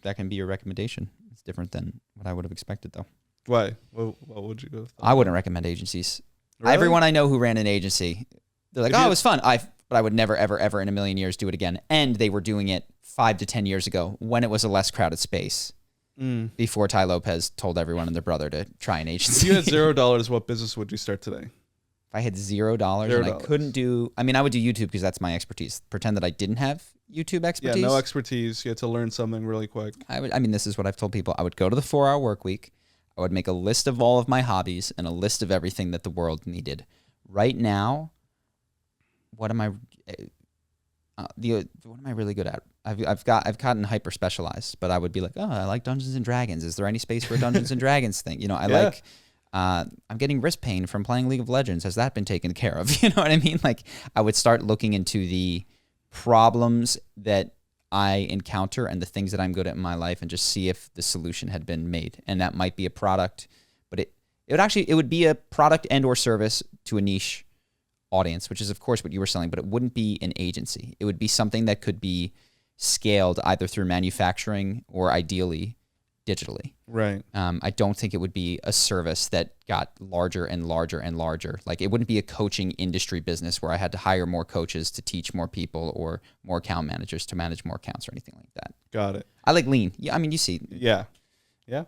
That can be your recommendation. It's different than what I would have expected, though. Why? What would you go with? I wouldn't recommend agencies. Really? Everyone I know who ran an agency, they're like, it was fun. But I would never, ever, ever in a million years do it again. And they were doing it 5 to 10 years ago when it was a less crowded space. Before Tai Lopez told everyone and their brother to try an agency. If you had $0, what business would you start today? If I had $0 and I couldn't do, I mean, I would do YouTube because that's my expertise. Pretend that I didn't have YouTube expertise. Yeah, no expertise. You had to learn something really quick. I mean, this is what I've told people. I would go to the 4-hour work week. I would make a list of all of my hobbies and a list of everything that the world needed. Right now, what am I really good at? I've gotten hyper specialized, but I would be like, oh, I like Dungeons and Dragons. Is there any space for a Dungeons and Dragons thing? You know, I'm getting wrist pain from playing League of Legends. Has that been taken care of? You know what I mean? Like I would start looking into the problems that I encounter and the things that I'm good at in my life and just see if the solution had been made. And that might be a product, but it would be a product and or service to a niche audience, which is of course what you were selling, but it wouldn't be an agency. It would be something that could be scaled either through manufacturing or ideally digitally. Right. I don't think it would be a service that got larger and larger and larger. Like it wouldn't be a coaching industry business where I had to hire more coaches to teach more people or more account managers to manage more accounts or anything like that. Got it. I like lean. Yeah, I mean, you see. Yeah. Yeah.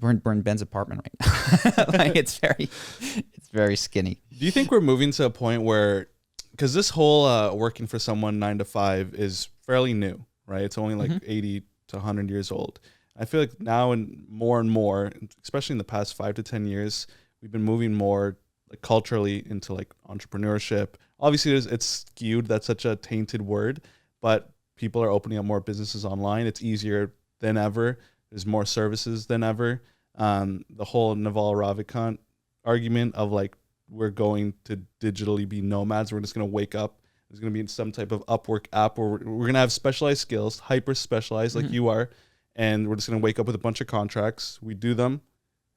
We're in Ben's apartment right now. Like it's very skinny. Do you think we're moving to a point where, because this whole working for someone 9 to 5 is fairly new, right? It's only like 80 to 100 years old. I feel like now and more, especially in the past 5 to 10 years, we've been moving more like culturally into like entrepreneurship. Obviously, it's skewed. That's such a tainted word, but people are opening up more businesses online. It's easier than ever. There's more services than ever. The whole Naval Ravikant argument of like we're going to digitally be nomads. We're just going to wake up. There's going to be some type of Upwork app where we're going to have specialized skills, hyper specialized like you are. And we're just going to wake up with a bunch of contracts. We do them,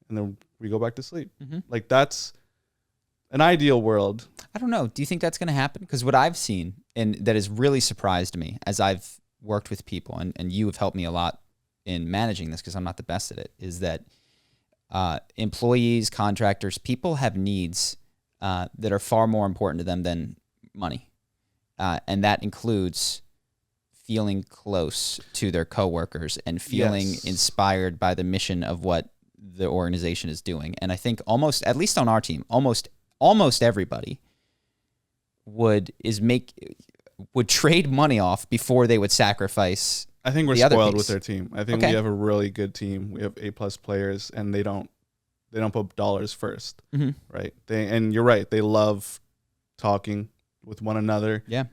and then we go back to sleep. Like, that's an ideal world. I don't know. Do you think that's going to happen? Because what I've seen, and that has really surprised me as I've worked with people, and you have helped me a lot in managing this because I'm not the best at it, is that employees, contractors, people have needs that are far more important to them than money. And that includes feeling close to their coworkers and feeling inspired by the mission of what the organization is doing. And I think at least on our team, almost everybody would trade money off before they would sacrifice. I think we're spoiled with their team. I think we have a really good team. We have A+ players, and they don't put dollars first, right? And you're right. They love talking with one another. Yeah.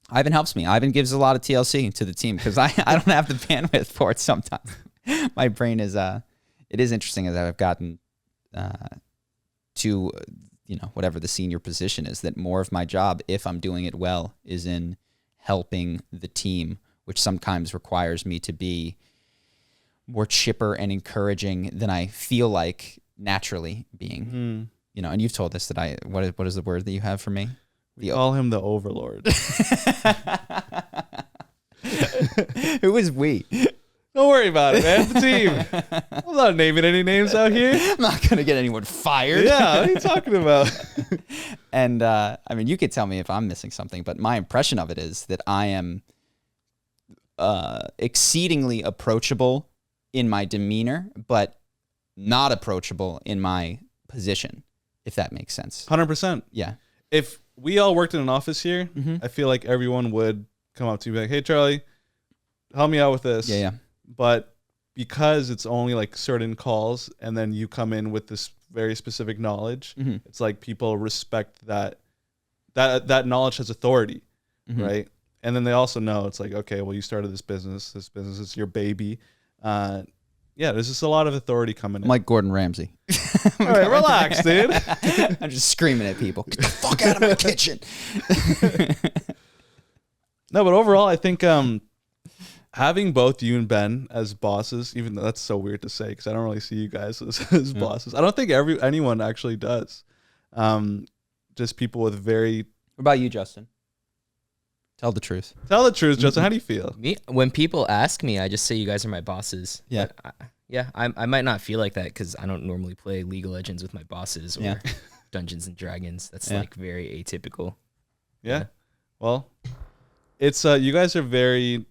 Ivan helps me. Ivan gives a lot of TLC to the team because I don't have the bandwidth for it sometimes. My brain is, it is interesting as I've gotten to, whatever the senior position is, that more of my job, if I'm doing it well, is in helping the team, which sometimes requires me to be more chipper and encouraging than I feel like naturally being. And you've told us that what is the word that you have for me? We call him the Overlord. Who is we? Don't worry about it, man. The team. I'm not naming any names out here. I'm not going to get anyone fired. Yeah, what are you talking about? And, you could tell me if I'm missing something, but my impression of it is that I am exceedingly approachable in my demeanor, but not approachable in my position, if that makes sense. 100%. Yeah. If we all worked in an office here, I feel like everyone would come up to you and be like, hey, Charlie, help me out with this. Yeah. But because it's only like certain calls, and then you come in with this very specific knowledge. It's like people respect that knowledge has authority, right? And then they also know it's like, okay, well, you started this business. This business is your baby. Yeah, there's just a lot of authority coming in. I'm like Gordon Ramsay. All right, relax, dude. I'm just screaming at people. Get the fuck out of my kitchen. No, but overall, I think having both you and Ben as bosses, even though that's so weird to say because I don't really see you guys as bosses. I don't think anyone actually does. Just people with very... What about you, Justin? Tell the truth. Tell the truth, Justin. How do you feel? Me, when people ask me, I just say you guys are my bosses. Yeah. But I might not feel like that because I don't normally play League of Legends with my bosses or Dungeons and Dragons. That's like very atypical. Yeah. Well, it's you guys are very...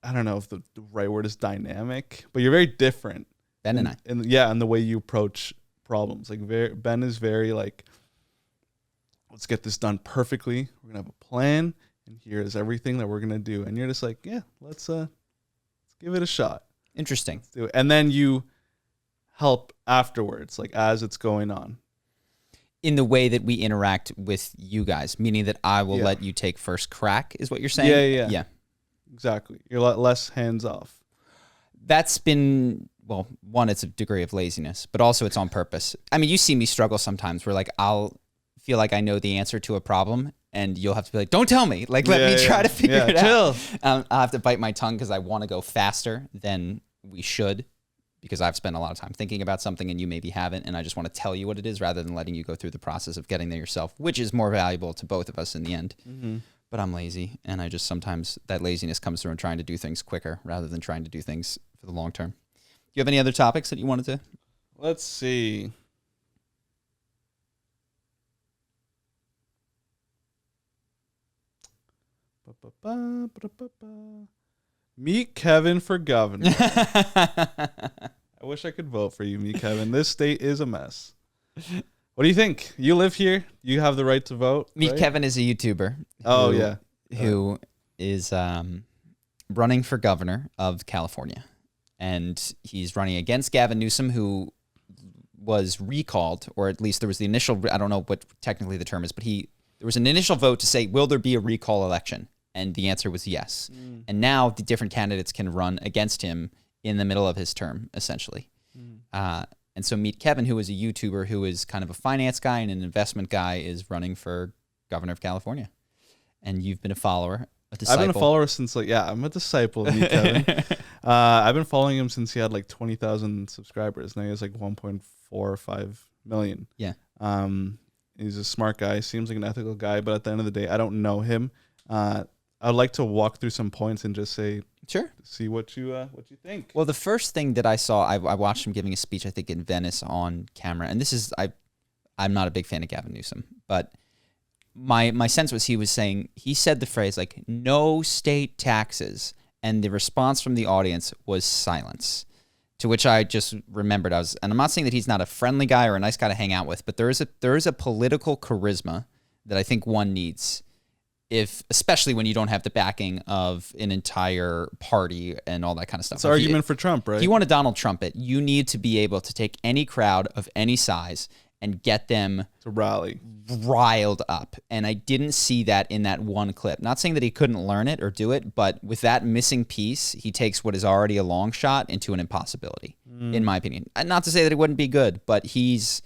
I don't know if the right word is dynamic, but you're very different. Ben and I. And the way you approach problems. Like Ben is very like, let's get this done perfectly. We're gonna have a plan, and here is everything that we're gonna do. And you're just like, yeah, let's give it a shot. Interesting. Let's do it. And then you help afterwards, like as it's going on. In the way that we interact with you guys, meaning that I will let you take first crack, is what you're saying? Yeah. Exactly. You're a lot less hands off. That's been, well, one, it's a degree of laziness, but also it's on purpose. I mean, you see me struggle sometimes where like I'll feel like I know the answer to a problem and you'll have to be like, don't tell me. Like, let me try to figure it out. I'll have to bite my tongue because I want to go faster than we should because I've spent a lot of time thinking about something and you maybe haven't. And I just want to tell you what it is rather than letting you go through the process of getting there yourself, which is more valuable to both of us in the end. But I'm lazy, and I just sometimes that laziness comes through in trying to do things quicker rather than trying to do things for the long term. Do you have any other topics that you wanted to? Let's see. Meet Kevin for governor. I wish I could vote for you, Meet Kevin. This state is a mess. What do you think? You live here. You have the right to vote. Meet Kevin is a YouTuber. Who is running for governor of California. And he's running against Gavin Newsom, who was recalled, or at least there was the initial, I don't know what technically the term is, but there was an initial vote to say, will there be a recall election? And the answer was yes. And now the different candidates can run against him in the middle of his term, essentially. And so Meet Kevin, who is a YouTuber, who is kind of a finance guy and an investment guy, is running for governor of California. And you've been a follower, a disciple. I've been a follower since I'm a disciple of Meet Kevin. I've been following him since he had like 20,000 subscribers. Now he has like 1.45 million. Yeah. He's a smart guy. Seems like an ethical guy, but at the end of the day, I don't know him. I'd like to walk through some points and just say, sure, see what you think. Well, the first thing that I saw, I watched him giving a speech, I think in Venice on camera, and this is I'm not a big fan of Gavin Newsom, but my sense was he said the phrase like no state taxes, and the response from the audience was silence. To which I just remembered and I'm not saying that he's not a friendly guy or a nice guy to hang out with, but there is a political charisma that I think one needs. Especially when you don't have the backing of an entire party and all that kind of stuff. It's an argument for Trump, right? If you want a Donald Trump it, you need to be able to take any crowd of any size and get them to rally, riled up. And I didn't see that in that one clip. Not saying that he couldn't learn it or do it, but with that missing piece, he takes what is already a long shot into an impossibility, in my opinion. Not to say that it wouldn't be good, but there's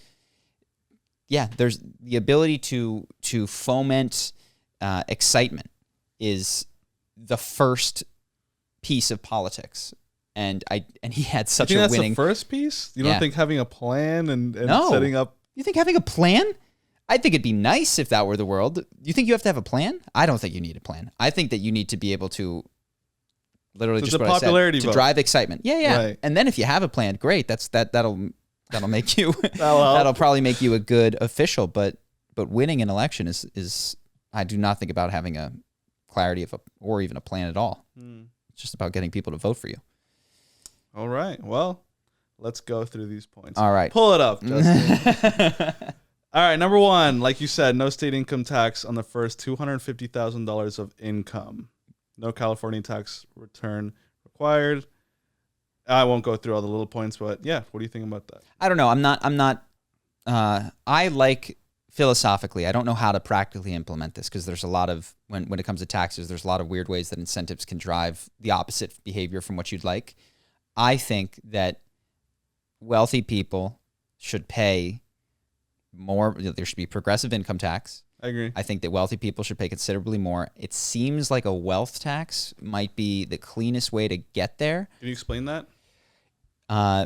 the ability to foment excitement is the first piece of politics, and he had such a that's winning. The first piece. You don't think having a plan and setting up? You think having a plan? I think it'd be nice if that were the world. You think you have to have a plan? I don't think you need a plan. I think that you need to be able literally so just what popularity I said, to drive excitement. Yeah. Right. And then if you have a plan, great. That'll make you that'll probably make you a good official. But winning an election is I do not think about having a clarity or even a plan at all. It's just about getting people to vote for you. All right. Well, let's go through these points. All right. Pull it up, Justin. All right. Number one, like you said, no state income tax on the first $250,000 of income. No California tax return required. I won't go through all the little points, but yeah, what do you think about that? I don't know. I'm not. I like philosophically. I don't know how to practically implement this because there's a lot of when it comes to taxes, there's a lot of weird ways that incentives can drive the opposite behavior from what you'd like. I think that wealthy people should pay more. There should be progressive income tax. I agree. I think that wealthy people should pay considerably more. It seems like a wealth tax might be the cleanest way to get there. Can you explain that?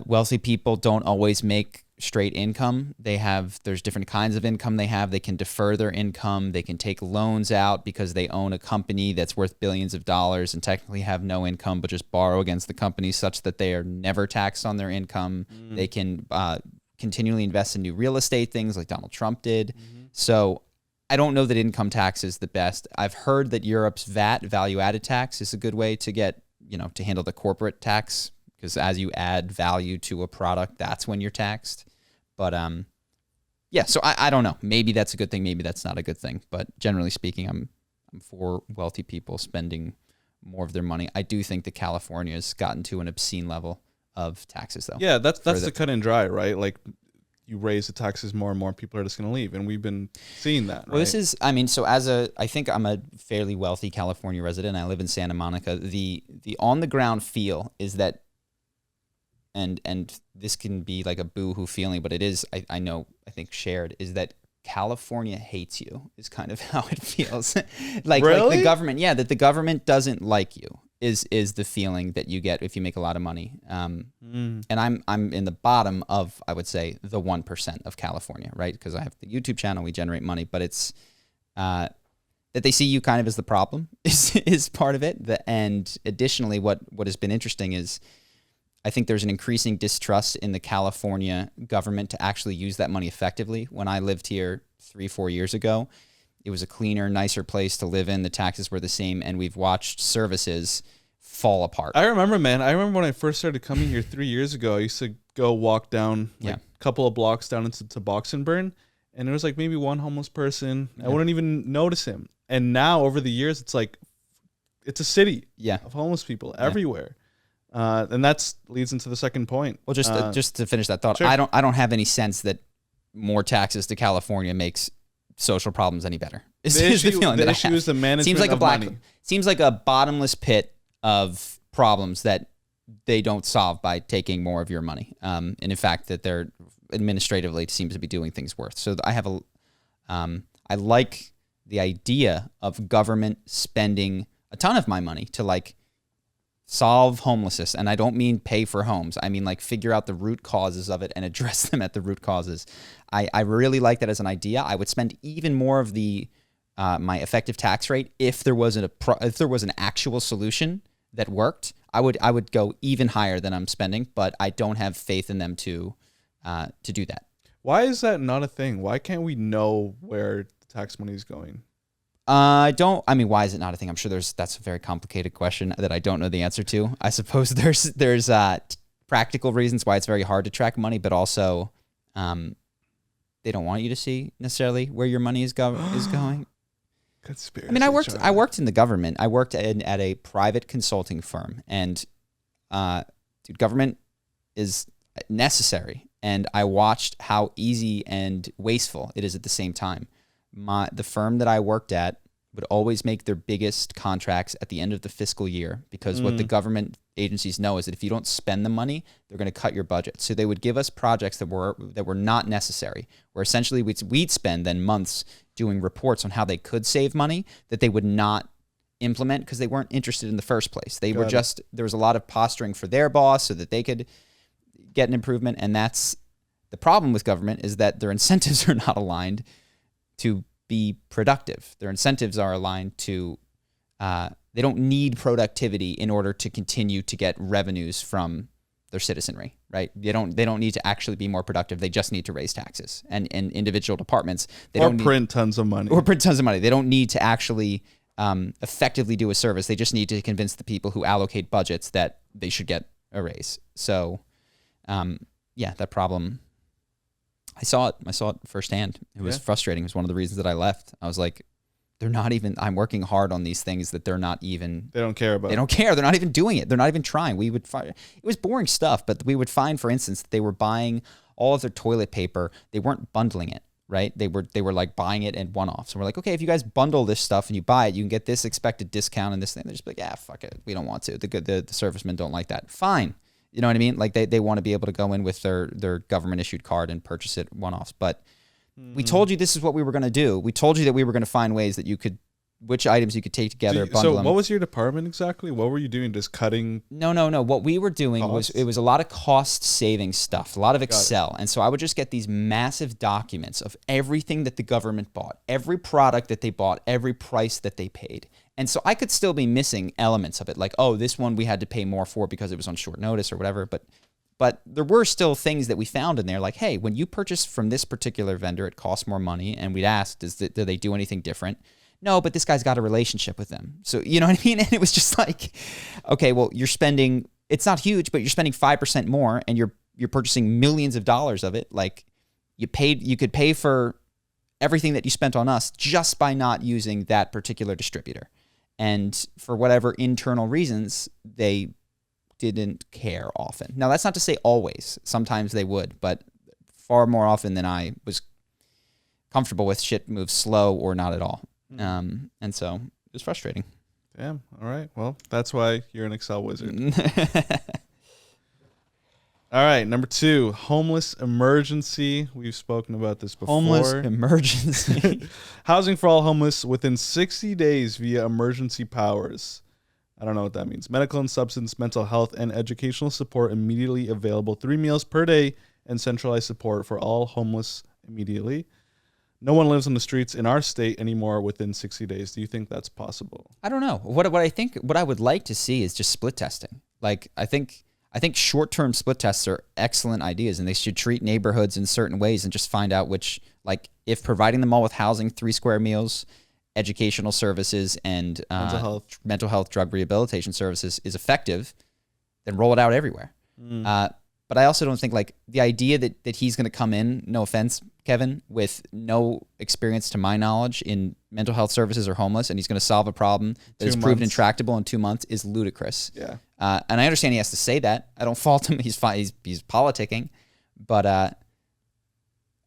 Wealthy people don't always make straight income. There's different kinds of income they have. They can defer their income. They can take loans out because they own a company that's worth billions of dollars and technically have no income, but just borrow against the company such that they are never taxed on their income. They can continually invest in new real estate things like Donald Trump did. So I don't know that income tax is the best. I've heard that Europe's VAT, value-added tax, is a good way to get, to handle the corporate tax, because as you add value to a product, that's when you're taxed. But yeah, so I don't know. Maybe that's a good thing. Maybe that's not a good thing. But generally speaking, I'm for wealthy people spending more of their money. I do think that California has gotten to an obscene level of taxes, though. Yeah, that's the cut and dry, right? Like, you raise the taxes more and more, people are just going to leave. And we've been seeing that, right? Well, this is, so I think I'm a fairly wealthy California resident. I live in Santa Monica. The on the ground feel is that, and this can be like a boo-hoo feeling, but it is, I think shared, is that California hates you is kind of how it feels. like the government, that the government doesn't like you is the feeling that you get if you make a lot of money. And I'm in the bottom of, I would say, the 1% of California, right? Because I have the YouTube channel, we generate money, but it's that they see you kind of as the problem is part of it. And additionally, what has been interesting is I think there's an increasing distrust in the California government to actually use that money effectively. When I lived here 3-4 years ago, it was a cleaner, nicer place to live in. The taxes were the same, and we've watched services fall apart. I remember, man. I remember when I first started coming here 3 years ago, I used to go walk down a couple of blocks down into Box and Burn, and there was like maybe one homeless person. I wouldn't even notice him. And now, over the years, it's like it's a city of homeless people everywhere. And that leads into the second point. Well, just to finish that thought, sure. I don't have any sense that more taxes to California makes social problems any better. The issue is the management of money. Seems like a bottomless pit of problems that they don't solve by taking more of your money. And in fact, that they're administratively seems to be doing things worse. So I like the idea of government spending a ton of my money to solve homelessness. And I don't mean pay for homes. I mean figure out the root causes of it and address them at the root causes. I really like that as an idea. I would spend even more of the my effective tax rate if there was an actual solution that worked. I would go even higher than I'm spending, but I don't have faith in them to do that. Why is that not a thing? Why can't we know where the tax money is going? Why is it not a thing? I'm sure that's a very complicated question that I don't know the answer to. I suppose there's practical reasons why it's very hard to track money, but also they don't want you to see necessarily where your money is going. Conspiracy. I worked in the government. I worked at a private consulting firm, and government is necessary. And I watched how easy and wasteful it is at the same time. The firm that I worked at would always make their biggest contracts at the end of the fiscal year because what the government agencies know is that if you don't spend the money, they're going to cut your budget. So they would give us projects that were not necessary, where essentially we'd spend then months doing reports on how they could save money that they would not implement because they weren't interested in the first place. There was a lot of posturing for their boss so that they could get an improvement. And that's the problem with government, is that their incentives are not aligned to be productive. Their incentives are aligned to, they don't need productivity in order to continue to get revenues from their citizenry, right? They don't need to actually be more productive. They just need to raise taxes. And in individual departments, print tons of money. They don't need to actually effectively do a service. They just need to convince the people who allocate budgets that they should get a raise. So, that problem, I saw it firsthand. It was frustrating. It was one of the reasons that I left. I was like, they're not even, I'm working hard on these things that they're not even, They don't care about. they don't care. They're not even doing it. They're not even trying. We would find, it was boring stuff, but we would find, for instance, that they were buying all of their toilet paper. They weren't bundling it, right? They were like buying it in one-offs. So we're like, okay, if you guys bundle this stuff and you buy it, you can get this expected discount and this thing. They're just like, yeah, fuck it. We don't want to. The servicemen don't like that. Fine. You know what I mean? Like they want to be able to go in with their government issued card and purchase it one-offs. But we told you this is what we were going to do. We told you that we were going to find ways that you could, which items you could take together, bundle So them. what was your department exactly? What were you doing? Just cutting? No. What we were doing was, it was a lot of cost saving stuff, a lot of Excel. And so I would just get these massive documents of everything that the government bought, every product that they bought, every price that they paid. And so I could still be missing elements of it. Like, oh, this one we had to pay more for because it was on short notice or whatever. But there were still things that we found in there. Like, hey, when you purchase from this particular vendor, it costs more money. And we'd ask, do they do anything different? No, but this guy's got a relationship with them. So, you know what I mean? And it was just like, okay, well, you're spending, it's not huge, but you're spending 5% more and you're purchasing millions of dollars of it. Like you could pay for everything that you spent on us just by not using that particular distributor. And for whatever internal reasons, they didn't care often. Now, that's not to say always. Sometimes they would, but far more often than I was comfortable with, shit moves slow or not at all. And so it was frustrating. Damn. All right. Well, that's why you're an Excel wizard. All right. Number 2, homeless emergency. We've spoken about this before. Homeless emergency. Housing for all homeless within 60 days via emergency powers. I don't know what that means. Medical and substance, mental health, and educational support immediately available. 3 meals per day and centralized support for all homeless immediately. No one lives on the streets in our state anymore within 60 days. Do you think that's possible? I don't know. What I would like to see is just split testing. Like I think short-term split tests are excellent ideas, and they should treat neighborhoods in certain ways and just find out which, like if providing them all with housing, 3 square meals, educational services, and mental health, drug rehabilitation services is effective, then roll it out everywhere. But I also don't think like the idea that he's going to come in, no offense, Kevin, with no experience to my knowledge in mental health services or homeless, and he's going to solve a problem that is proven intractable in 2 months is ludicrous. Yeah. And I understand he has to say that. I don't fault him. He's fine. He's politicking, but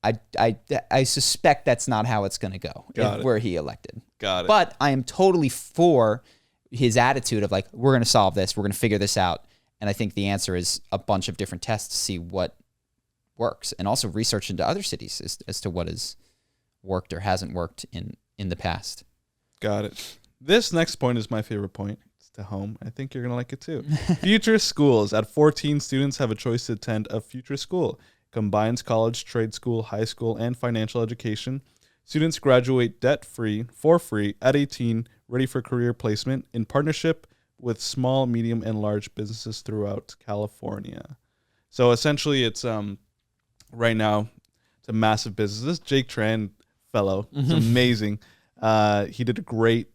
I suspect that's not how it's going to go were he elected. Got it. But I am totally for his attitude of like, we're going to solve this. We're going to figure this out. And I think the answer is a bunch of different tests to see what works, and also research into other cities as to what has worked or hasn't worked in the past. Got it. This next point is my favorite point. It's to home. I think you're going to like it too. Future schools. At 14, students have a choice to attend a future school. Combines college, trade school, high school, and financial education. Students graduate debt-free, for free, at 18, ready for career placement, in partnership with small, medium, and large businesses throughout California. So essentially it's right now it's a massive business. This Jake Tran fellow is amazing. He did a great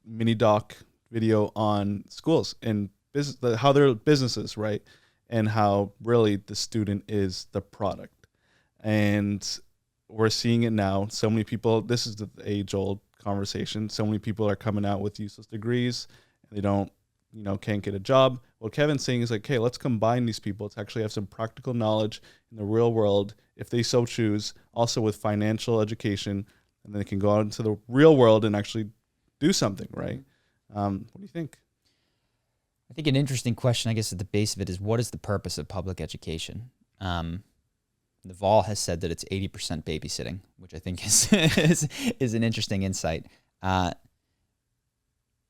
mini doc video on schools and business, how they're businesses, right? And how really the student is the product. And we're seeing it now. So many people, this is the age-old conversation. So many people are coming out with useless degrees. They don't, can't get a job. What Kevin's saying is like, okay, let's combine these people to actually have some practical knowledge in the real world, if they so choose, also with financial education, and then they can go out into the real world and actually do something, right? What do you think? I think an interesting question, I guess, at the base of it is, what is the purpose of public education? Naval has said that it's 80% babysitting, which I think is an interesting insight.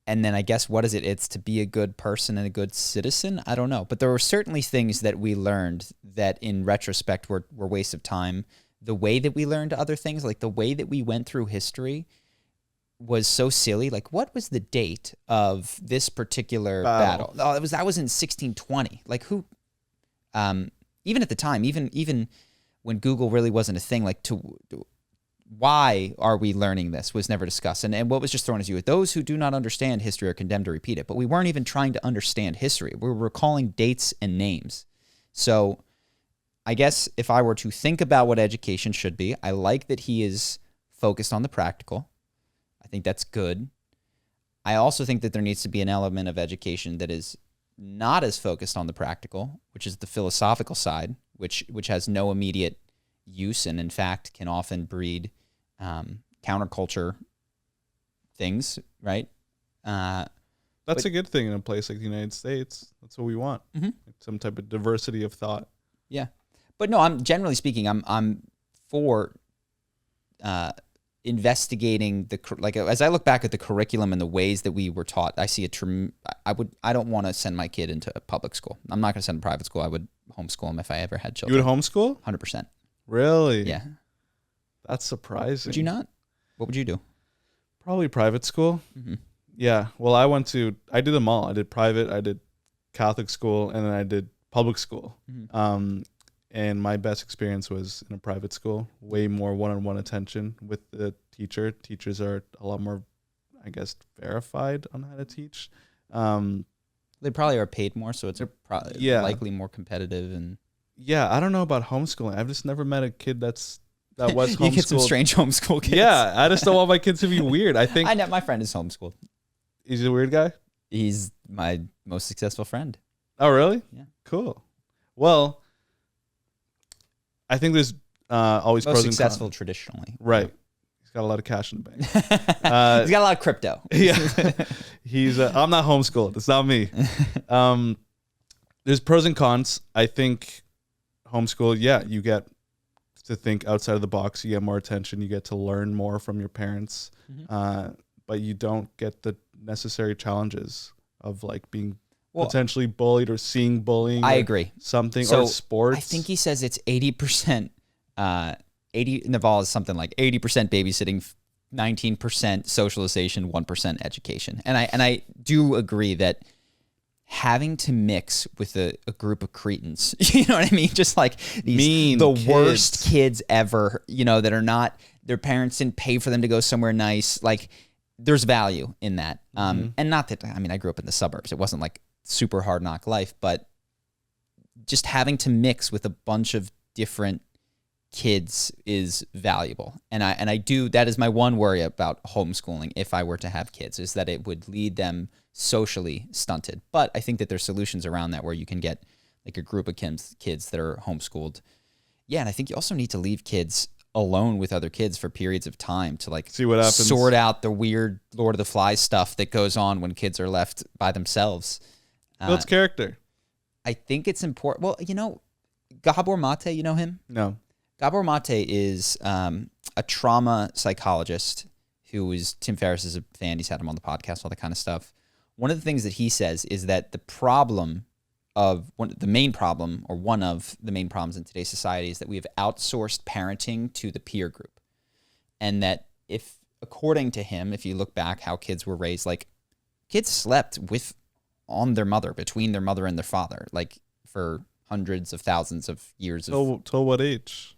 And then I guess what is it? It's to be a good person and a good citizen? I don't know. But there were certainly things that we learned that in retrospect were waste of time. The way that we learned other things, like the way that we went through history was so silly. Like, what was the date of this particular battle? Oh, that was in 1620. Like who, even at the time, even when Google really wasn't a thing, like why are we learning this was never discussed. And what was just thrown at you, those who do not understand history are condemned to repeat it. But we weren't even trying to understand history. We were recalling dates and names. So I guess if I were to think about what education should be, I like that he is focused on the practical. I think that's good. I also think that there needs to be an element of education that is not as focused on the practical, which is the philosophical side, which has no immediate use and in fact can often breed counterculture things, right? That's a good thing in a place like the United States. That's what we want. Like some type of diversity of thought. Yeah. But no, I'm generally speaking, I'm for investigating as I look back at the curriculum and the ways that we were taught, I see I don't want to send my kid into a public school. I'm not going to send him to private school. I would homeschool him if I ever had children. You would homeschool? 100%. Really? Yeah. That's surprising. Would you not? What would you do? Probably private school. Mm-hmm. Yeah. Well, I did them all. I did private, I did Catholic school, and then I did public school. Mm-hmm. And my best experience was in a private school, way more one-on-one attention with the teacher. Teachers are a lot more, I guess, verified on how to teach. They probably are paid more, so it's likely more competitive. And yeah, I don't know about homeschooling. I've just never met a kid that was homeschooled. You get some strange homeschool kids. Yeah, I just don't want my kids to be weird. I think I know my friend is homeschooled. He's a weird guy? He's my most successful friend. Oh, really? Yeah. Cool. Well, I think there's always Most pros and cons. successful traditionally. Right. He's got a lot of cash in the bank. He's got a lot of crypto. Yeah. I'm not homeschooled. It's not me. There's pros and cons. I think homeschool, yeah, you get to think outside of the box. You get more attention. You get to learn more from your parents. Mm-hmm. But you don't get the necessary challenges of like being potentially bullied or seeing bullying. I agree. Something so or sports. I think he says it's 80%. 80 Naval is something like 80% babysitting, 19% socialization, 1% education. And I do agree that having to mix with a group of cretins, you know what I mean? Just like these worst kids ever, that are not, their parents didn't pay for them to go somewhere nice. Like there's value in that. And not that, I grew up in the suburbs. It wasn't like super hard knock life, but just having to mix with a bunch of different kids is valuable. And I do, that is my one worry about homeschooling if I were to have kids, is that it would lead them socially stunted. But I think that there's solutions around that where you can get like a group of kids that are homeschooled. Yeah, and I think you also need to leave kids alone with other kids for periods of time to like see what happens, sort out the weird Lord of the Flies stuff that goes on when kids are left by themselves. Builds character. I think it's important. Well, Gabor Mate, you know him? No. Gabor Mate is a trauma psychologist who is Tim Ferriss's a fan. He's had him on the podcast, all that kind of stuff. One of the things that he says is that one of the main problems in today's society is that we have outsourced parenting to the peer group. And that according to him, if you look back how kids were raised, like kids slept on their mother, between their mother and their father, like for hundreds of thousands of years. Till what age?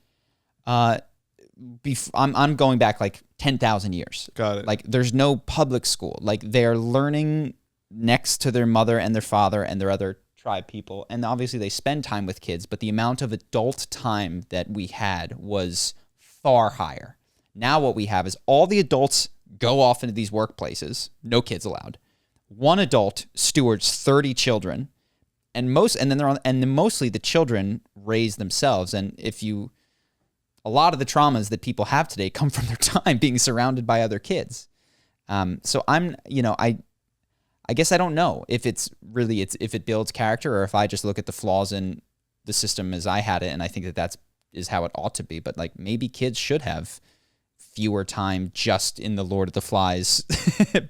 I'm going back like 10,000 years. Got it. Like there's no public school. Like they're learning next to their mother and their father and their other tribe people. And obviously they spend time with kids, but the amount of adult time that we had was far higher. Now what we have is all the adults go off into these workplaces, no kids allowed. One adult stewards 30 children, and mostly the children raise themselves. And a lot of the traumas that people have today come from their time being surrounded by other kids. So I guess I don't know if if it builds character or if I just look at the flaws in the system as I had it, and I think that is how it ought to be. But like maybe kids should have fewer time just in the Lord of the Flies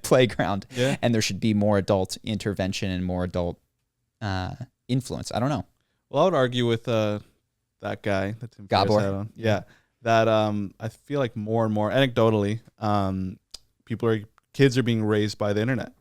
playground, and there should be more adult intervention and more adult influence. I don't know. Well, I would argue with that guy that Tim Ferriss had on. Yeah, that I feel like more and more anecdotally, kids are being raised by the internet,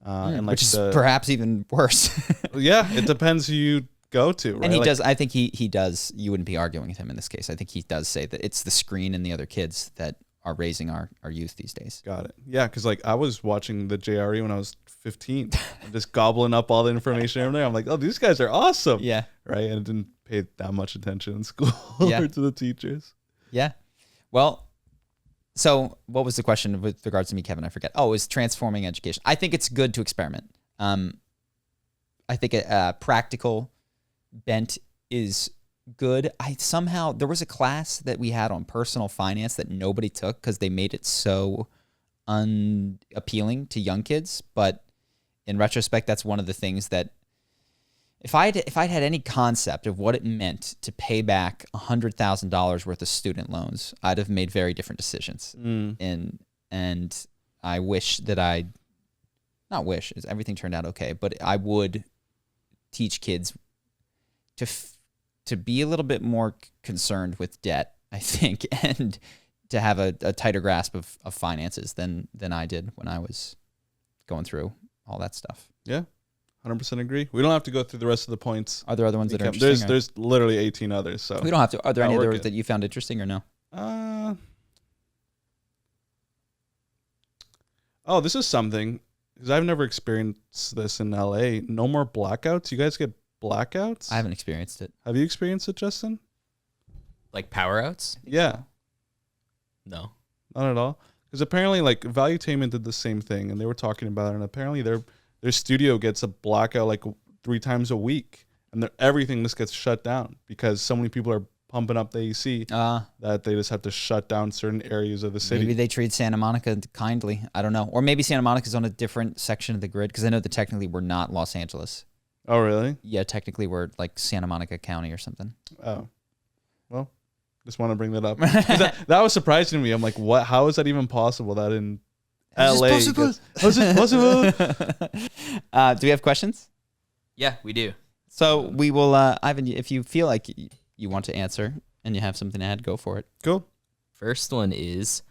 and like which is perhaps even worse. Yeah, it depends who you go to, right? And he does. I think he does. You wouldn't be arguing with him in this case. I think he does say that it's the screen and the other kids that are raising our youth these days. Got it. Yeah, because like I was watching the JRE when I was 15, just gobbling up all the information over there. I'm like, oh, these guys are awesome. Yeah. Right, and I didn't pay that much attention in school or to the teachers. Yeah. Well, So what was the question with regards to me, Kevin? I forget. Oh, is transforming education. I think it's good to experiment. I think a practical bent is good. There was a class that we had on personal finance that nobody took because they made it so unappealing to young kids. But in retrospect, that's one of the things that if I'd had any concept of what it meant to pay back $100,000 worth of student loans, I'd have made very different decisions. And I wish that everything turned out okay, but I would teach kids to be a little bit more concerned with debt, I think, and to have a tighter grasp of finances than I did when I was going through all that stuff. Yeah, 100% agree. We don't have to go through the rest of the points. Are there other ones that are interesting? There's literally 18 others. So we don't have to. Are there any others that you found interesting or no? Oh, this is something, because I've never experienced this in LA. No more blackouts. You guys get blackouts? I haven't experienced it. Have you experienced it, Justin? Like power outs? Yeah. No. Not at all. Because apparently, like, Valuetainment did the same thing, and they were talking about it, and apparently their studio gets a blackout like 3 times a week, and everything just gets shut down because so many people are pumping up the AC that they just have to shut down certain areas of the city. Maybe they treat Santa Monica kindly. I don't know. Or maybe Santa Monica's on a different section of the grid, because I know that technically we're not Los Angeles. Oh, really? Yeah, technically we're like Santa Monica County or something. Oh. Well, just want to bring that up. that was surprising to me. I'm like, what? How is that even possible that in LA? How's it possible? Do we have questions? Yeah, we do. So we will, Ivan, if you feel like you want to answer and you have something to add, go for it. Cool. First one is,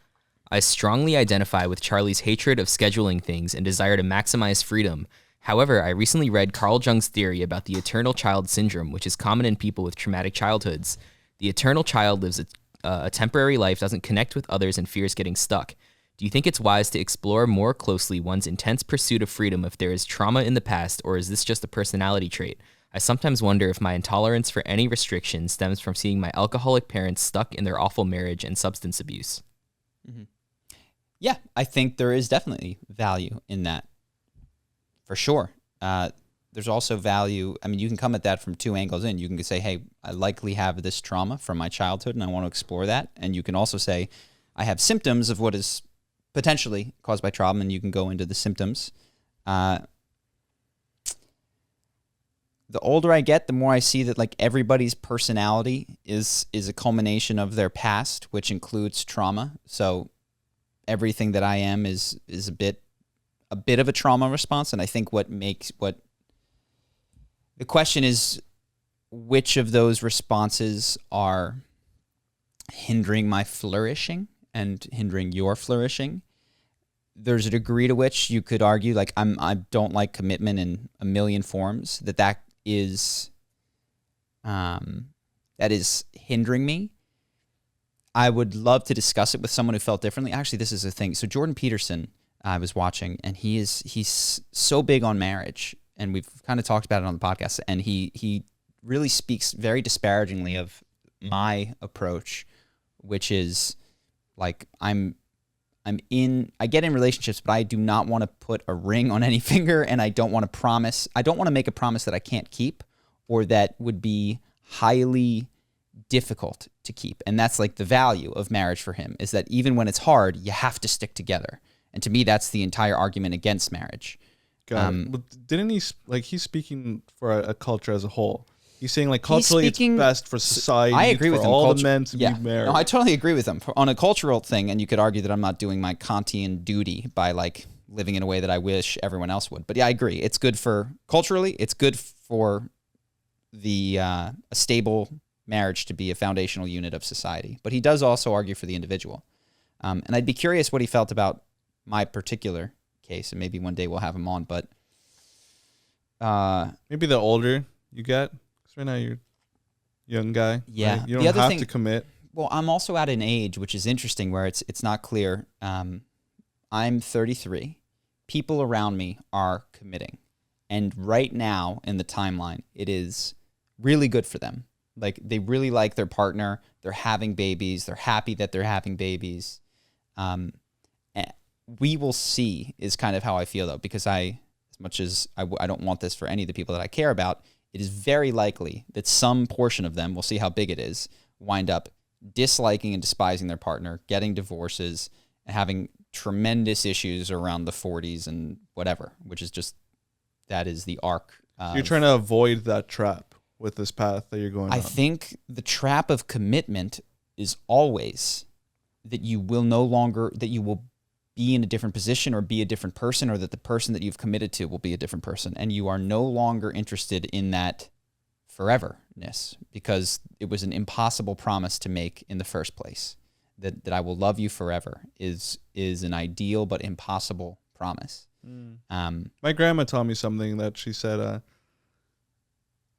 I strongly identify with Charlie's hatred of scheduling things and desire to maximize freedom. However, I recently read Carl Jung's theory about the eternal child syndrome, which is common in people with traumatic childhoods. The eternal child lives a temporary life, doesn't connect with others, and fears getting stuck. Do you think it's wise to explore more closely one's intense pursuit of freedom if there is trauma in the past, or is this just a personality trait? I sometimes wonder if my intolerance for any restriction stems from seeing my alcoholic parents stuck in their awful marriage and substance abuse. Mm-hmm. Yeah, I think there is definitely value in that, for sure. There's also value. I mean, you can come at that from 2 angles in. You can say, hey, I likely have this trauma from my childhood and I want to explore that. And you can also say, I have symptoms of what is potentially caused by trauma, and you can go into the symptoms. The older I get, the more I see that like everybody's personality is a culmination of their past, which includes trauma. So everything that I am is a bit of a trauma response. And I think what the question is, which of those responses are hindering my flourishing and hindering your flourishing? There's a degree to which you could argue, like, I don't like commitment in a million forms, that is hindering me. I would love to discuss it with someone who felt differently. Actually, this is a thing. So Jordan Peterson, I was watching, and he's so big on marriage, and we've kind of talked about it on the podcast, and he really speaks very disparagingly of my approach, which is like I get in relationships, but I do not want to put a ring on any finger, and I don't want to make a promise that I can't keep, or that would be highly difficult to keep. And that's like the value of marriage for him, is that even when it's hard, you have to stick together. And to me, that's the entire argument against marriage. But didn't he's speaking for a culture as a whole? He's saying like culturally it's best for society. I agree with him. All the men to be married. No, I totally agree with him on a cultural thing. And you could argue that I'm not doing my Kantian duty by like living in a way that I wish everyone else would. But yeah, I agree. It's good for culturally. It's good for the a stable marriage to be a foundational unit of society. But he does also argue for the individual. And I'd be curious what he felt about my particular case, and maybe one day we'll have him on. But maybe the older you get. Right now you're a young guy. Yeah. Right? You don't have to commit. Well, I'm also at an age, which is interesting, where it's not clear. I'm 33. People around me are committing. And right now in the timeline, it is really good for them. Like, they really like their partner. They're having babies. They're happy that they're having babies. We will see is kind of how I feel, though, because as much as I don't want this for any of the people that I care about, it is very likely that some portion of them, we'll see how big it is, wind up disliking and despising their partner, getting divorces, and having tremendous issues around the 40s and whatever, which is just, that is the arc. You're trying to avoid that trap with this path that you're going on. I think the trap of commitment is always that you will be in a different position or be a different person, or that the person that you've committed to will be a different person, and you are no longer interested in that foreverness because it was an impossible promise to make in the first place. That I will love you forever is an ideal but impossible promise. My grandma taught me something that she said,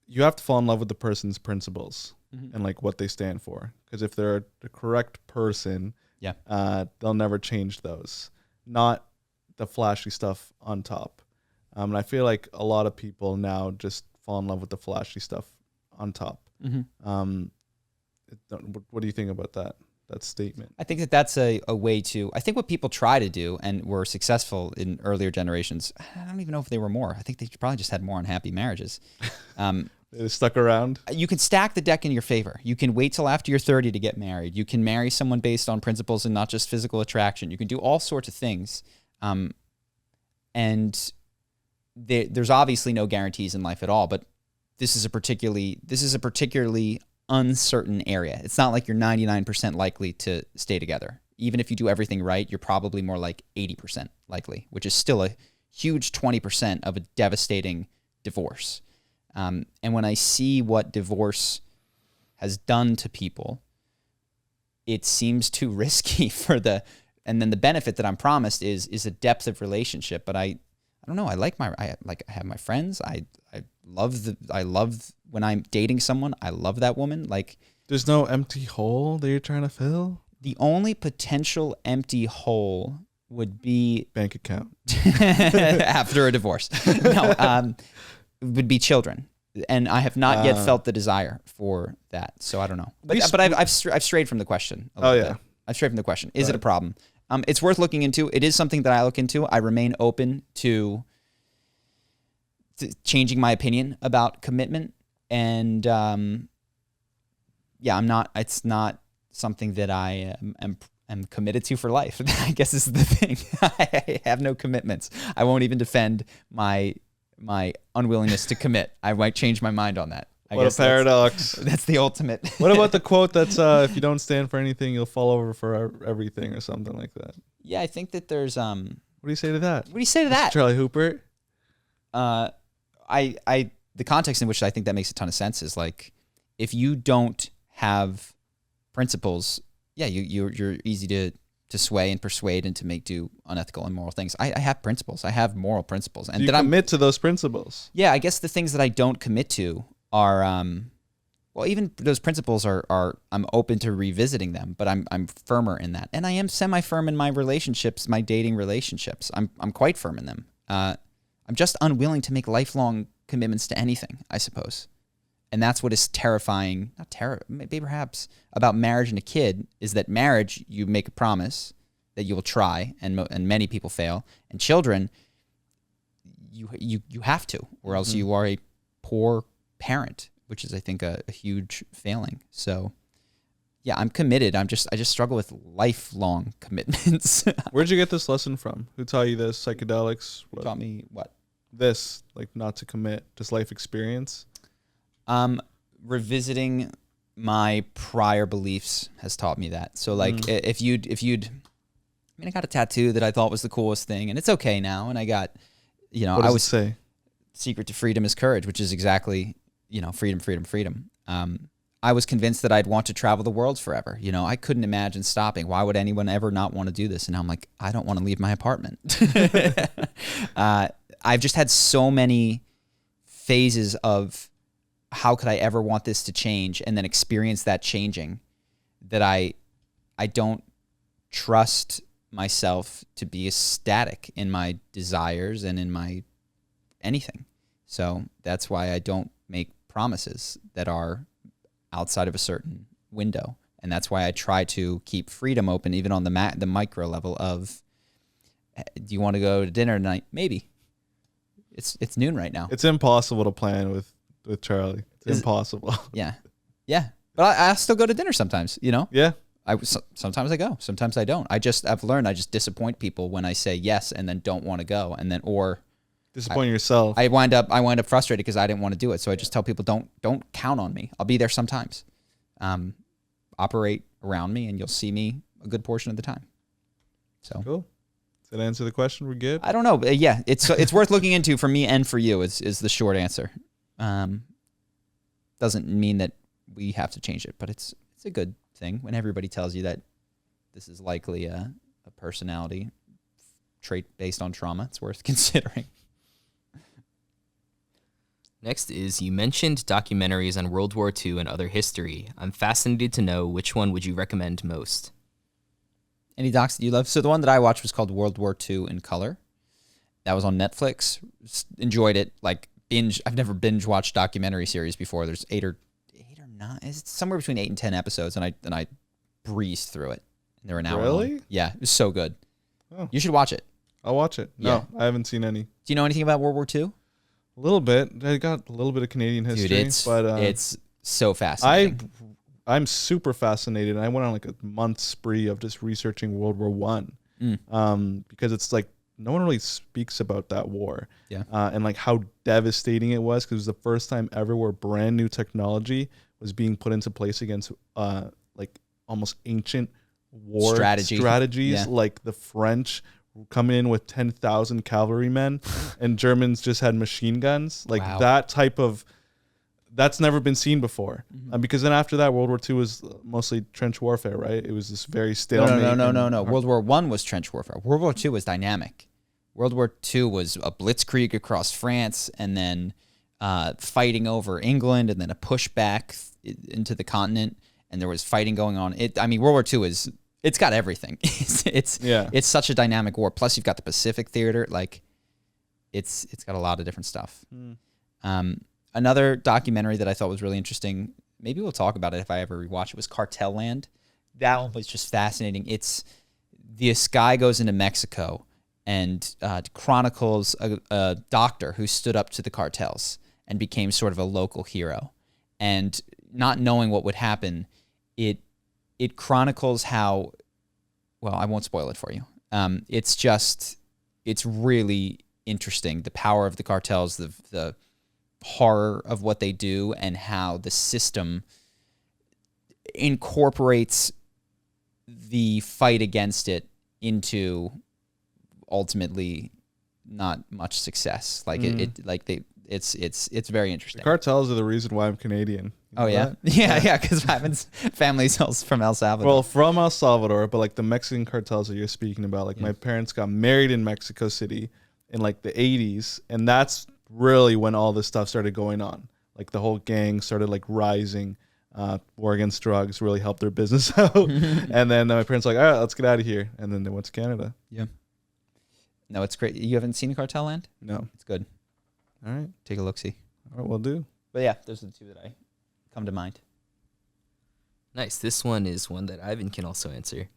you have to fall in love with the person's principles and like what they stand for. Because if they're the correct person, they'll never change those. Not the flashy stuff on top. And I feel like a lot of people now just fall in love with the flashy stuff on top. What do you think about that statement? I think that's a way to, I think what people try to do and were successful in earlier generations, I don't even know if they were more. I think they probably just had more unhappy marriages. They stuck around. You can stack the deck in your favor. You can wait till after you're 30 to get married. You can marry someone based on principles and not just physical attraction. You can do all sorts of things. And there's obviously no guarantees in life at all, but this is a particularly uncertain area. It's not like you're 99% likely to stay together. Even if you do everything right, you're probably more like 80% likely, which is still a huge 20% of a devastating divorce. And when I see what divorce has done to people, it seems too risky and then the benefit that I'm promised is a depth of relationship. But I don't know. I have my friends. I love when I'm dating someone. I love that woman. Like, there's no empty hole that you're trying to fill. The only potential empty hole would be bank account after a divorce. No, would be children, and I have not yet felt the desire for that. So I don't know. But I've strayed from the question. Bit. I've strayed from the question. Is it a problem? It's worth looking into. It is something that I look into. I remain open to changing my opinion about commitment, and I'm not. It's not something that I am committed to for life. I guess this is the thing. I have no commitments. I won't even defend my unwillingness to commit. I might change my mind on that. What a paradox. That's the ultimate. What about the quote that's if you don't stand for anything, you'll fall over for everything, or something like that? Yeah, I think that there's What do you say to that? What do you say to that? Charlie Hooper? The context in which I think that makes a ton of sense is like, if you don't have principles, you're easy to sway and persuade and to do unethical and immoral things. I have principles. I have moral principles, and you commit to those principles. Yeah, I guess the things that I don't commit to are, even those principles are I'm open to revisiting them, but I'm firmer in that, and I am semi-firm in my relationships, my dating relationships. I'm quite firm in them. I'm just unwilling to make lifelong commitments to anything, I suppose. And that's what is terrifying, maybe perhaps, about marriage and a kid, is that marriage, you make a promise that you will try, and many people fail. And children, you have to, or else you are a poor parent, which is, I think, a huge failing. So, yeah, I'm committed. I just struggle with lifelong commitments. Where'd you get this lesson from? Who taught you this? Psychedelics? Who taught me what? This, like, not to commit, just life experience. Revisiting my prior beliefs has taught me that. So like if you'd, I got a tattoo that I thought was the coolest thing, and it's okay now. And I got, what does it say? Secret to freedom is courage, which is exactly, freedom. I was convinced that I'd want to travel the world forever. I couldn't imagine stopping. Why would anyone ever not want to do this? And now I'm like, I don't want to leave my apartment. I've just had so many phases of, how could I ever want this to change, and then experience that changing, that I don't trust myself to be static in my desires and in my anything. So that's why I don't make promises that are outside of a certain window, And that's why I try to keep freedom open, even on the micro level of, do you want to go to dinner tonight? Maybe. It's noon right now. It's impossible to plan with Charlie. It's impossible. Yeah. Yeah. But I still go to dinner sometimes, you know? Yeah. Sometimes I go. Sometimes I don't. I've learned I just disappoint people when I say yes and then don't want to go. And then, or disappoint yourself. I wind up frustrated because I didn't want to do it. So I just tell people, don't count on me. I'll be there sometimes. Operate around me and you'll see me a good portion of the time. So cool. Does that answer the question? We're good? I don't know. Yeah, it's worth looking into for me and for you is the short answer. Doesn't mean that we have to change it, but it's a good thing when everybody tells you that this is likely a personality trait based on trauma. It's worth considering. Next is, you mentioned documentaries on World War II and other history. I'm fascinated to know, which one would you recommend most? Any docs that you love? So the one that I watched was called World War II in Color. That was on Netflix. Enjoyed it. Like binge. I've never binge watched documentary series before. There's 8 or 9. It's somewhere between 8 and 10 episodes, and I breezed through it. And they're an hour long. Really? Yeah, it was so good. Oh. You should watch it. I'll watch it. No, I haven't seen any. Do you know anything about World War II? A little bit. I got a little bit of Canadian history. Dude, it's so fascinating. I'm super fascinated. I went on like a month spree of just researching World War One, because it's like no one really speaks about that war, and like how devastating it was, because it was the first time ever where brand new technology was being put into place against like almost ancient war strategies, like the French coming in with 10,000 cavalrymen, and Germans just had machine guns, like that type of. That's never been seen before, because then after that, World War II was mostly trench warfare, right? It was this very stalemate. No. World War I was trench warfare. World War II was dynamic. World War II was a blitzkrieg across France, and then fighting over England, and then a pushback into the continent, and there was fighting going on. World War II it's got everything. It's such a dynamic war. Plus, you've got the Pacific Theater. Like, it's got a lot of different stuff. Another documentary that I thought was really interesting, maybe we'll talk about it if I ever rewatch it, was Cartel Land. That one was just fascinating. This guy goes into Mexico and chronicles a doctor who stood up to the cartels and became sort of a local hero. And not knowing what would happen, it chronicles how, well, I won't spoil it for you. It's really interesting. The power of the cartels, the horror of what they do, and how the system incorporates the fight against it into ultimately not much success. Like it's very interesting. The cartels are the reason why I'm Canadian. Oh yeah, yeah, because Ivan's family's from El Salvador. Well, from El Salvador, but like the Mexican cartels that you're speaking about, like my parents got married in Mexico City in like the 80s, and that's really when all this stuff started going on. Like the whole gang started like rising. War against drugs really helped their business out. And then my parents were like, all right, let's get out of here. And then they went to Canada. Yeah. No, it's great. You haven't seen Cartel Land? No. It's good. All right. Take a look-see. All right, we'll do. But yeah, those are the two that I come to mind. Nice. This one is one that Ivan can also answer.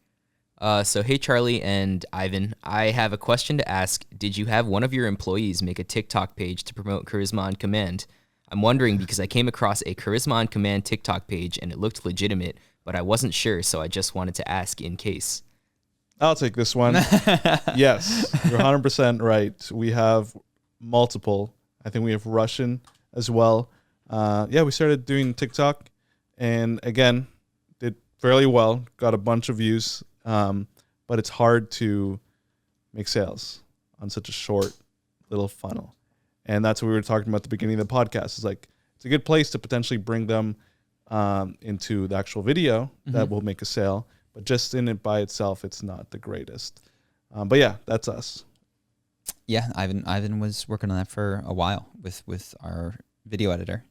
So, hey, Charlie and Ivan, I have a question to ask. Did you have one of your employees make a TikTok page to promote Charisma on Command? I'm wondering because I came across a Charisma on Command TikTok page and it looked legitimate, but I wasn't sure, so I just wanted to ask in case. I'll take this one. Yes, you're 100% right. We have multiple. I think we have Russian as well. We started doing TikTok, and again, did fairly well. Got a bunch of views. But it's hard to make sales on such a short little funnel. And that's what we were talking about at the beginning of the podcast. It's like, it's a good place to potentially bring them into the actual video that will make a sale. But just in it by itself, it's not the greatest. But yeah, that's us. Yeah, Ivan was working on that for a while with our video editor.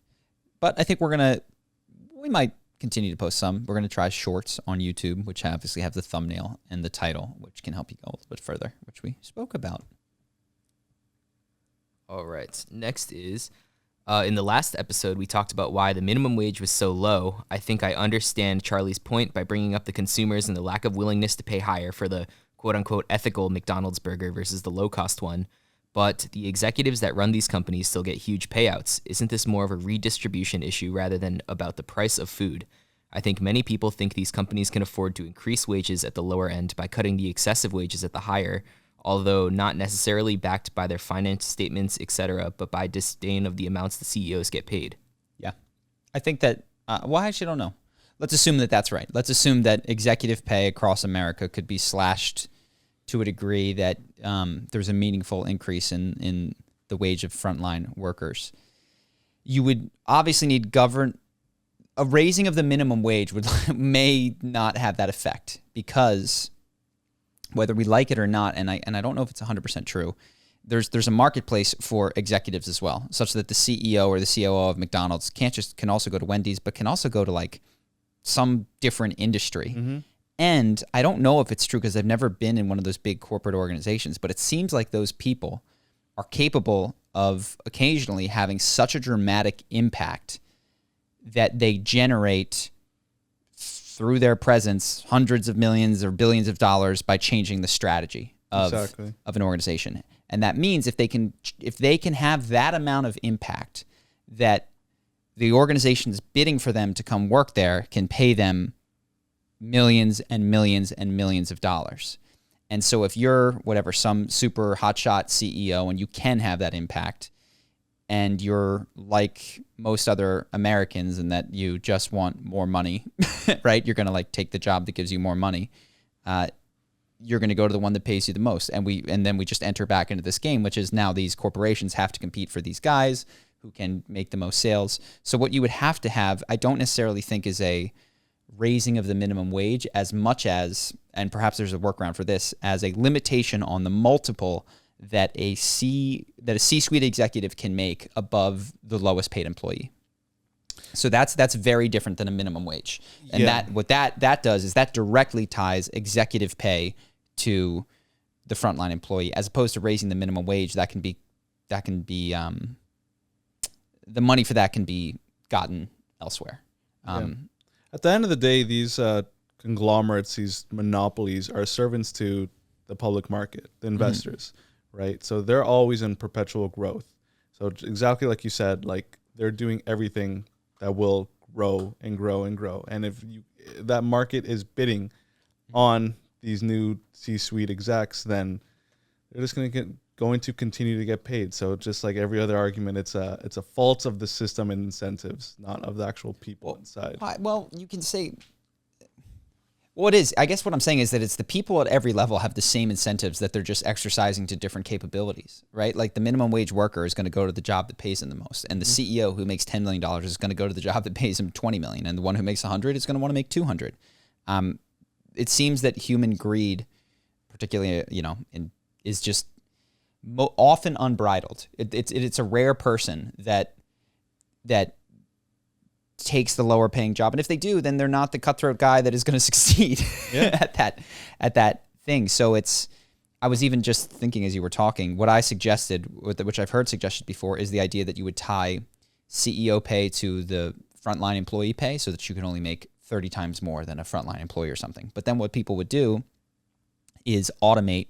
But I think we might continue to post some. We're going to try shorts on YouTube, which obviously have the thumbnail and the title, which can help you go a little bit further, which we spoke about. All right. Next is, In the last episode, we talked about why the minimum wage was so low. I think I understand Charlie's point by bringing up the consumers and the lack of willingness to pay higher for the quote-unquote ethical McDonald's burger versus the low-cost one. But the executives that run these companies still get huge payouts. Isn't this more of a redistribution issue rather than about the price of food? I think many people think these companies can afford to increase wages at the lower end by cutting the excessive wages at the higher, although not necessarily backed by their finance statements, etc., but by disdain of the amounts the CEOs get paid. Yeah. I think that, well, I actually don't know. Let's assume that that's right. Let's assume that executive pay across America could be slashed to a degree that there's a meaningful increase in the wage of frontline workers. You would obviously need a raising of the minimum wage may not have that effect, because whether we like it or not, and I don't know if it's 100% true, there's a marketplace for executives as well, such that the CEO or the COO of McDonald's can also go to Wendy's, but can also go to like some different industry. Mm-hmm. And I don't know if it's true because I've never been in one of those big corporate organizations, but it seems like those people are capable of occasionally having such a dramatic impact that they generate through their presence hundreds of millions or billions of dollars by changing the strategy of an organization. And that means if they can have that amount of impact, that the organizations bidding for them to come work there can pay them millions and millions and millions of dollars. And so if you're some super hotshot CEO and you can have that impact, and you're like most other Americans in that you just want more money, right? You're going to like take the job that gives you more money. You're going to go to the one that pays you the most. And then we just enter back into this game, which is now these corporations have to compete for these guys who can make the most sales. So what you would have to have, I don't necessarily think is a raising of the minimum wage as much as, and perhaps there's a workaround for this, as a limitation on the multiple that a C-suite executive can make above the lowest paid employee. So that's very different than a minimum wage. And that does is that directly ties executive pay to the frontline employee, as opposed to raising the minimum wage. That can be the money for that can be gotten elsewhere. At the end of the day, these conglomerates, these monopolies, are servants to the public market, the investors. Mm-hmm. Right, so they're always in perpetual growth. So exactly like you said, like they're doing everything that will grow and grow and grow. And if that market is bidding on these new C-suite execs, then they're just going to continue to get paid. So just like every other argument, it's a fault of the system and incentives, not of the actual people inside. Well, you can say. Well, it is. I guess what I'm saying is that it's the people at every level have the same incentives, that they're just exercising to different capabilities, right? Like the minimum wage worker is going to go to the job that pays him the most, and the CEO who makes $10 million is going to go to the job that pays him $20 million, and the one who makes 100 is going to want to make 200. It seems that human greed, particularly, is just often unbridled. It's a rare person that takes the lower paying job, and if they do, then they're not the cutthroat guy that is going to succeed at that thing. So I was even just thinking as you were talking, what I suggested, which I've heard suggested before, is the idea that you would tie CEO pay to the frontline employee pay, so that you can only make 30 times more than a frontline employee or something. But then what people would do is automate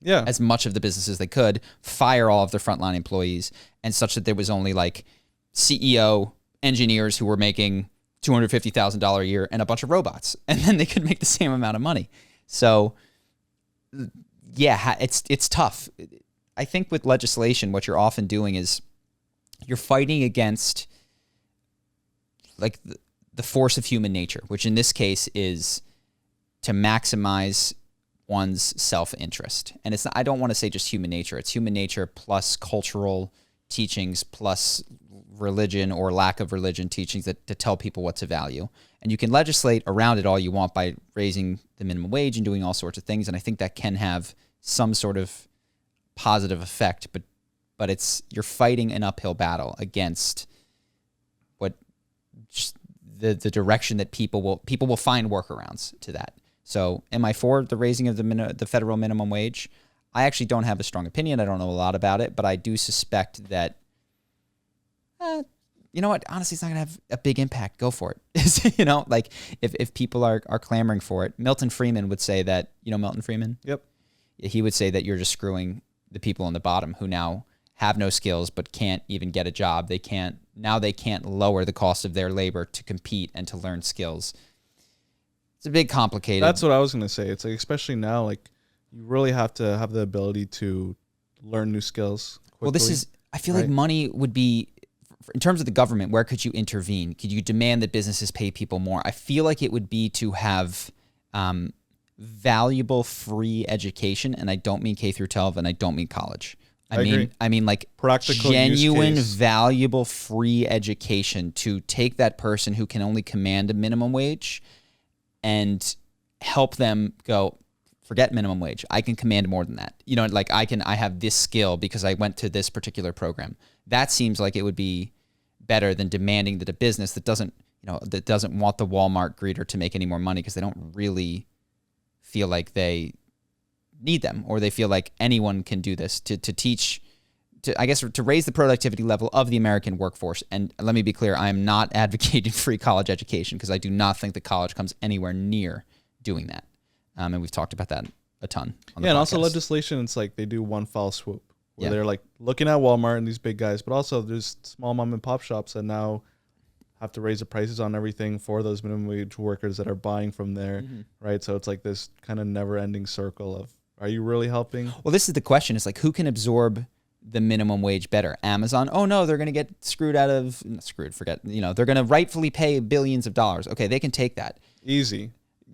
as much of the business as they could, fire all of their frontline employees, and such that there was only like CEO engineers who were making $250,000 a year and a bunch of robots, and then they could make the same amount of money. So yeah, it's tough. I think with legislation, what you're often doing is you're fighting against like the force of human nature, which in this case is to maximize one's self-interest. And I don't want to say just human nature. It's human nature plus cultural teachings plus religion or lack of religion teachings to tell people what to value. And you can legislate around it all you want by raising the minimum wage and doing all sorts of things. And I think that can have some sort of positive effect, but you're fighting an uphill battle against what just the direction that people will find workarounds to that. So am I for the raising of the federal minimum wage? I actually don't have a strong opinion. I don't know a lot about it, but I do suspect that you know what? Honestly, it's not going to have a big impact. Go for it. You know, like if people are clamoring for it. Milton Friedman would say that, you know, Milton Friedman? Yep. He would say that you're just screwing the people on the bottom who now have no skills but can't even get a job. They can't lower the cost of their labor to compete and to learn skills. It's a big complicated. That's what I was going to say. It's like, especially now, like you really have to have the ability to learn new skills quickly. Well, I feel like money would be, in terms of the government, where could you intervene? Could you demand that businesses pay people more? I feel like it would be to have valuable free education, and I don't mean K through 12, and I don't mean college. I mean like practical, genuine, valuable free education to take that person who can only command a minimum wage and help them go, forget minimum wage. I can command more than that. You know, like I have this skill because I went to this particular program. That seems like it would be better than demanding that a business that doesn't want the Walmart greeter to make any more money because they don't really feel like they need them, or they feel like anyone can do this to teach, I guess, to raise the productivity level of the American workforce. And let me be clear, I am not advocating free college education because I do not think that college comes anywhere near doing that. And we've talked about that a ton. On the and podcast. Also legislation, it's like they do one foul swoop where they're like looking at Walmart and these big guys, but also there's small mom and pop shops that now have to raise the prices on everything for those minimum wage workers that are buying from there, right? So it's like this kind of never-ending circle of, are you really helping? Well, this is the question. It's like, who can absorb the minimum wage better? Amazon? Oh no, they're going to get they're going to rightfully pay billions of dollars. Okay, they can take that. Easy.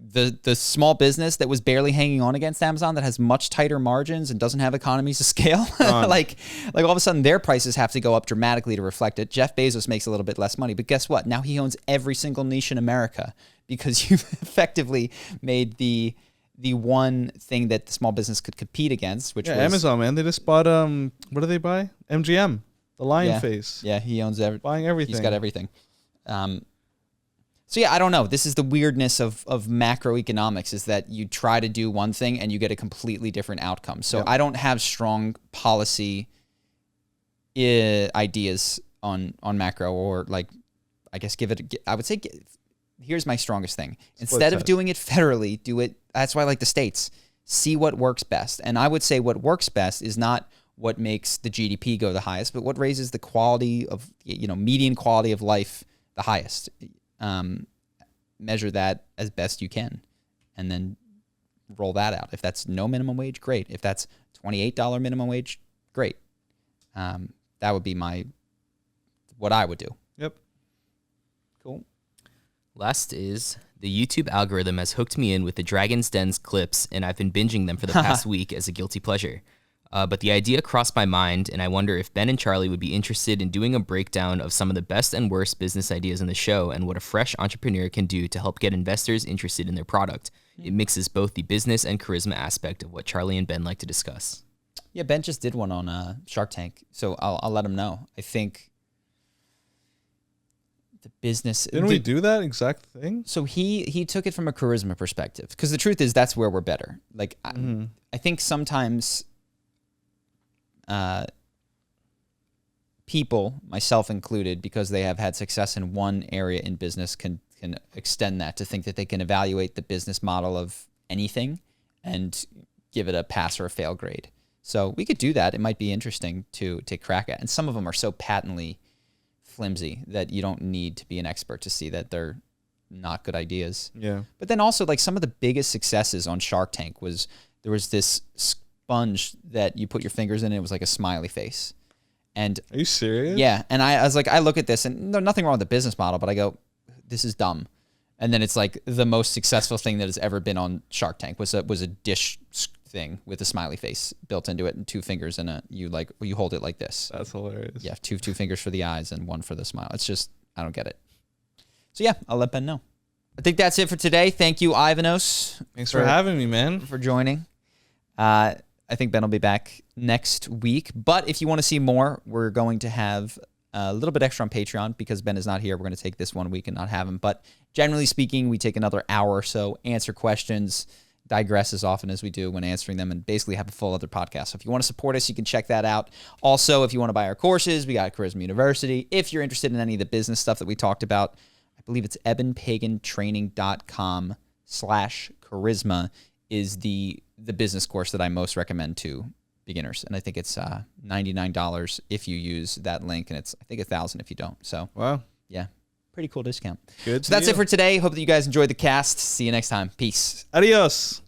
The small business that was barely hanging on against Amazon, that has much tighter margins and doesn't have economies of scale, like all of a sudden their prices have to go up dramatically to reflect it. Jeff Bezos makes a little bit less money, but guess what? Now he owns every single niche in America because you've effectively made the one thing that the small business could compete against, which was Amazon, man. They just bought what do they buy? MGM, the lion face. Yeah, he owns buying everything. He's got everything. So yeah, I don't know. This is the weirdness of macroeconomics, is that you try to do one thing and you get a completely different outcome. So I don't have strong policy ideas on macro, or like, I guess I would say here's my strongest thing. Instead of doing it federally, do it. That's why I like the states. See what works best. And I would say what works best is not what makes the GDP go the highest, but what raises the quality of, median quality of life the highest. Measure that as best you can, and then roll that out. If that's no minimum wage, great. If that's $28 minimum wage, great. That would be what I would do. Yep. Cool. Last is, the YouTube algorithm has hooked me in with the Dragon's Den's clips, and I've been binging them for the past week as a guilty pleasure. But the idea crossed my mind, and I wonder if Ben and Charlie would be interested in doing a breakdown of some of the best and worst business ideas in the show and what a fresh entrepreneur can do to help get investors interested in their product. It mixes both the business and charisma aspect of what Charlie and Ben like to discuss. Yeah, Ben just did one on Shark Tank, so I'll let him know. I think the business... Didn't we do that exact thing? So he took it from a charisma perspective, because the truth is that's where we're better. Like, I think sometimes... people, myself included, because they have had success in one area in business, can extend that to think that they can evaluate the business model of anything and give it a pass or a fail grade. So we could do that. It might be interesting to take crack at. And some of them are so patently flimsy that you don't need to be an expert to see that they're not good ideas. Yeah. But then also, like, some of the biggest successes on Shark Tank was there was this sponge that you put your fingers in, and it was like a smiley face. And are you serious? Yeah. And I was like, I look at this, and there's nothing wrong with the business model, but I go, this is dumb. And then it's like the most successful thing that has ever been on Shark Tank was a dish thing with a smiley face built into it and two fingers, and you hold it like this. That's hilarious. Yeah, two fingers for the eyes and one for the smile. It's just, I don't get it. So yeah, I'll let Ben know. I think that's it for today. Thank you, Ivanos. Thanks for having me, man. For joining. I think Ben will be back next week. But if you want to see more, we're going to have a little bit extra on Patreon because Ben is not here. We're going to take this 1 week and not have him. But generally speaking, we take another hour or so, answer questions, digress as often as we do when answering them and basically have a full other podcast. So if you want to support us, you can check that out. Also, if you want to buy our courses, we got Charisma University. If you're interested in any of the business stuff that we talked about, I believe it's ebenpagantraining.com/charisma is the business course that I most recommend to beginners. And I think it's $99 if you use that link, and it's I think $1,000 if you don't. So Wow. yeah, pretty cool discount. Good. So that's it for today. Hope that you guys enjoyed the cast. See you next time. Peace. Adios.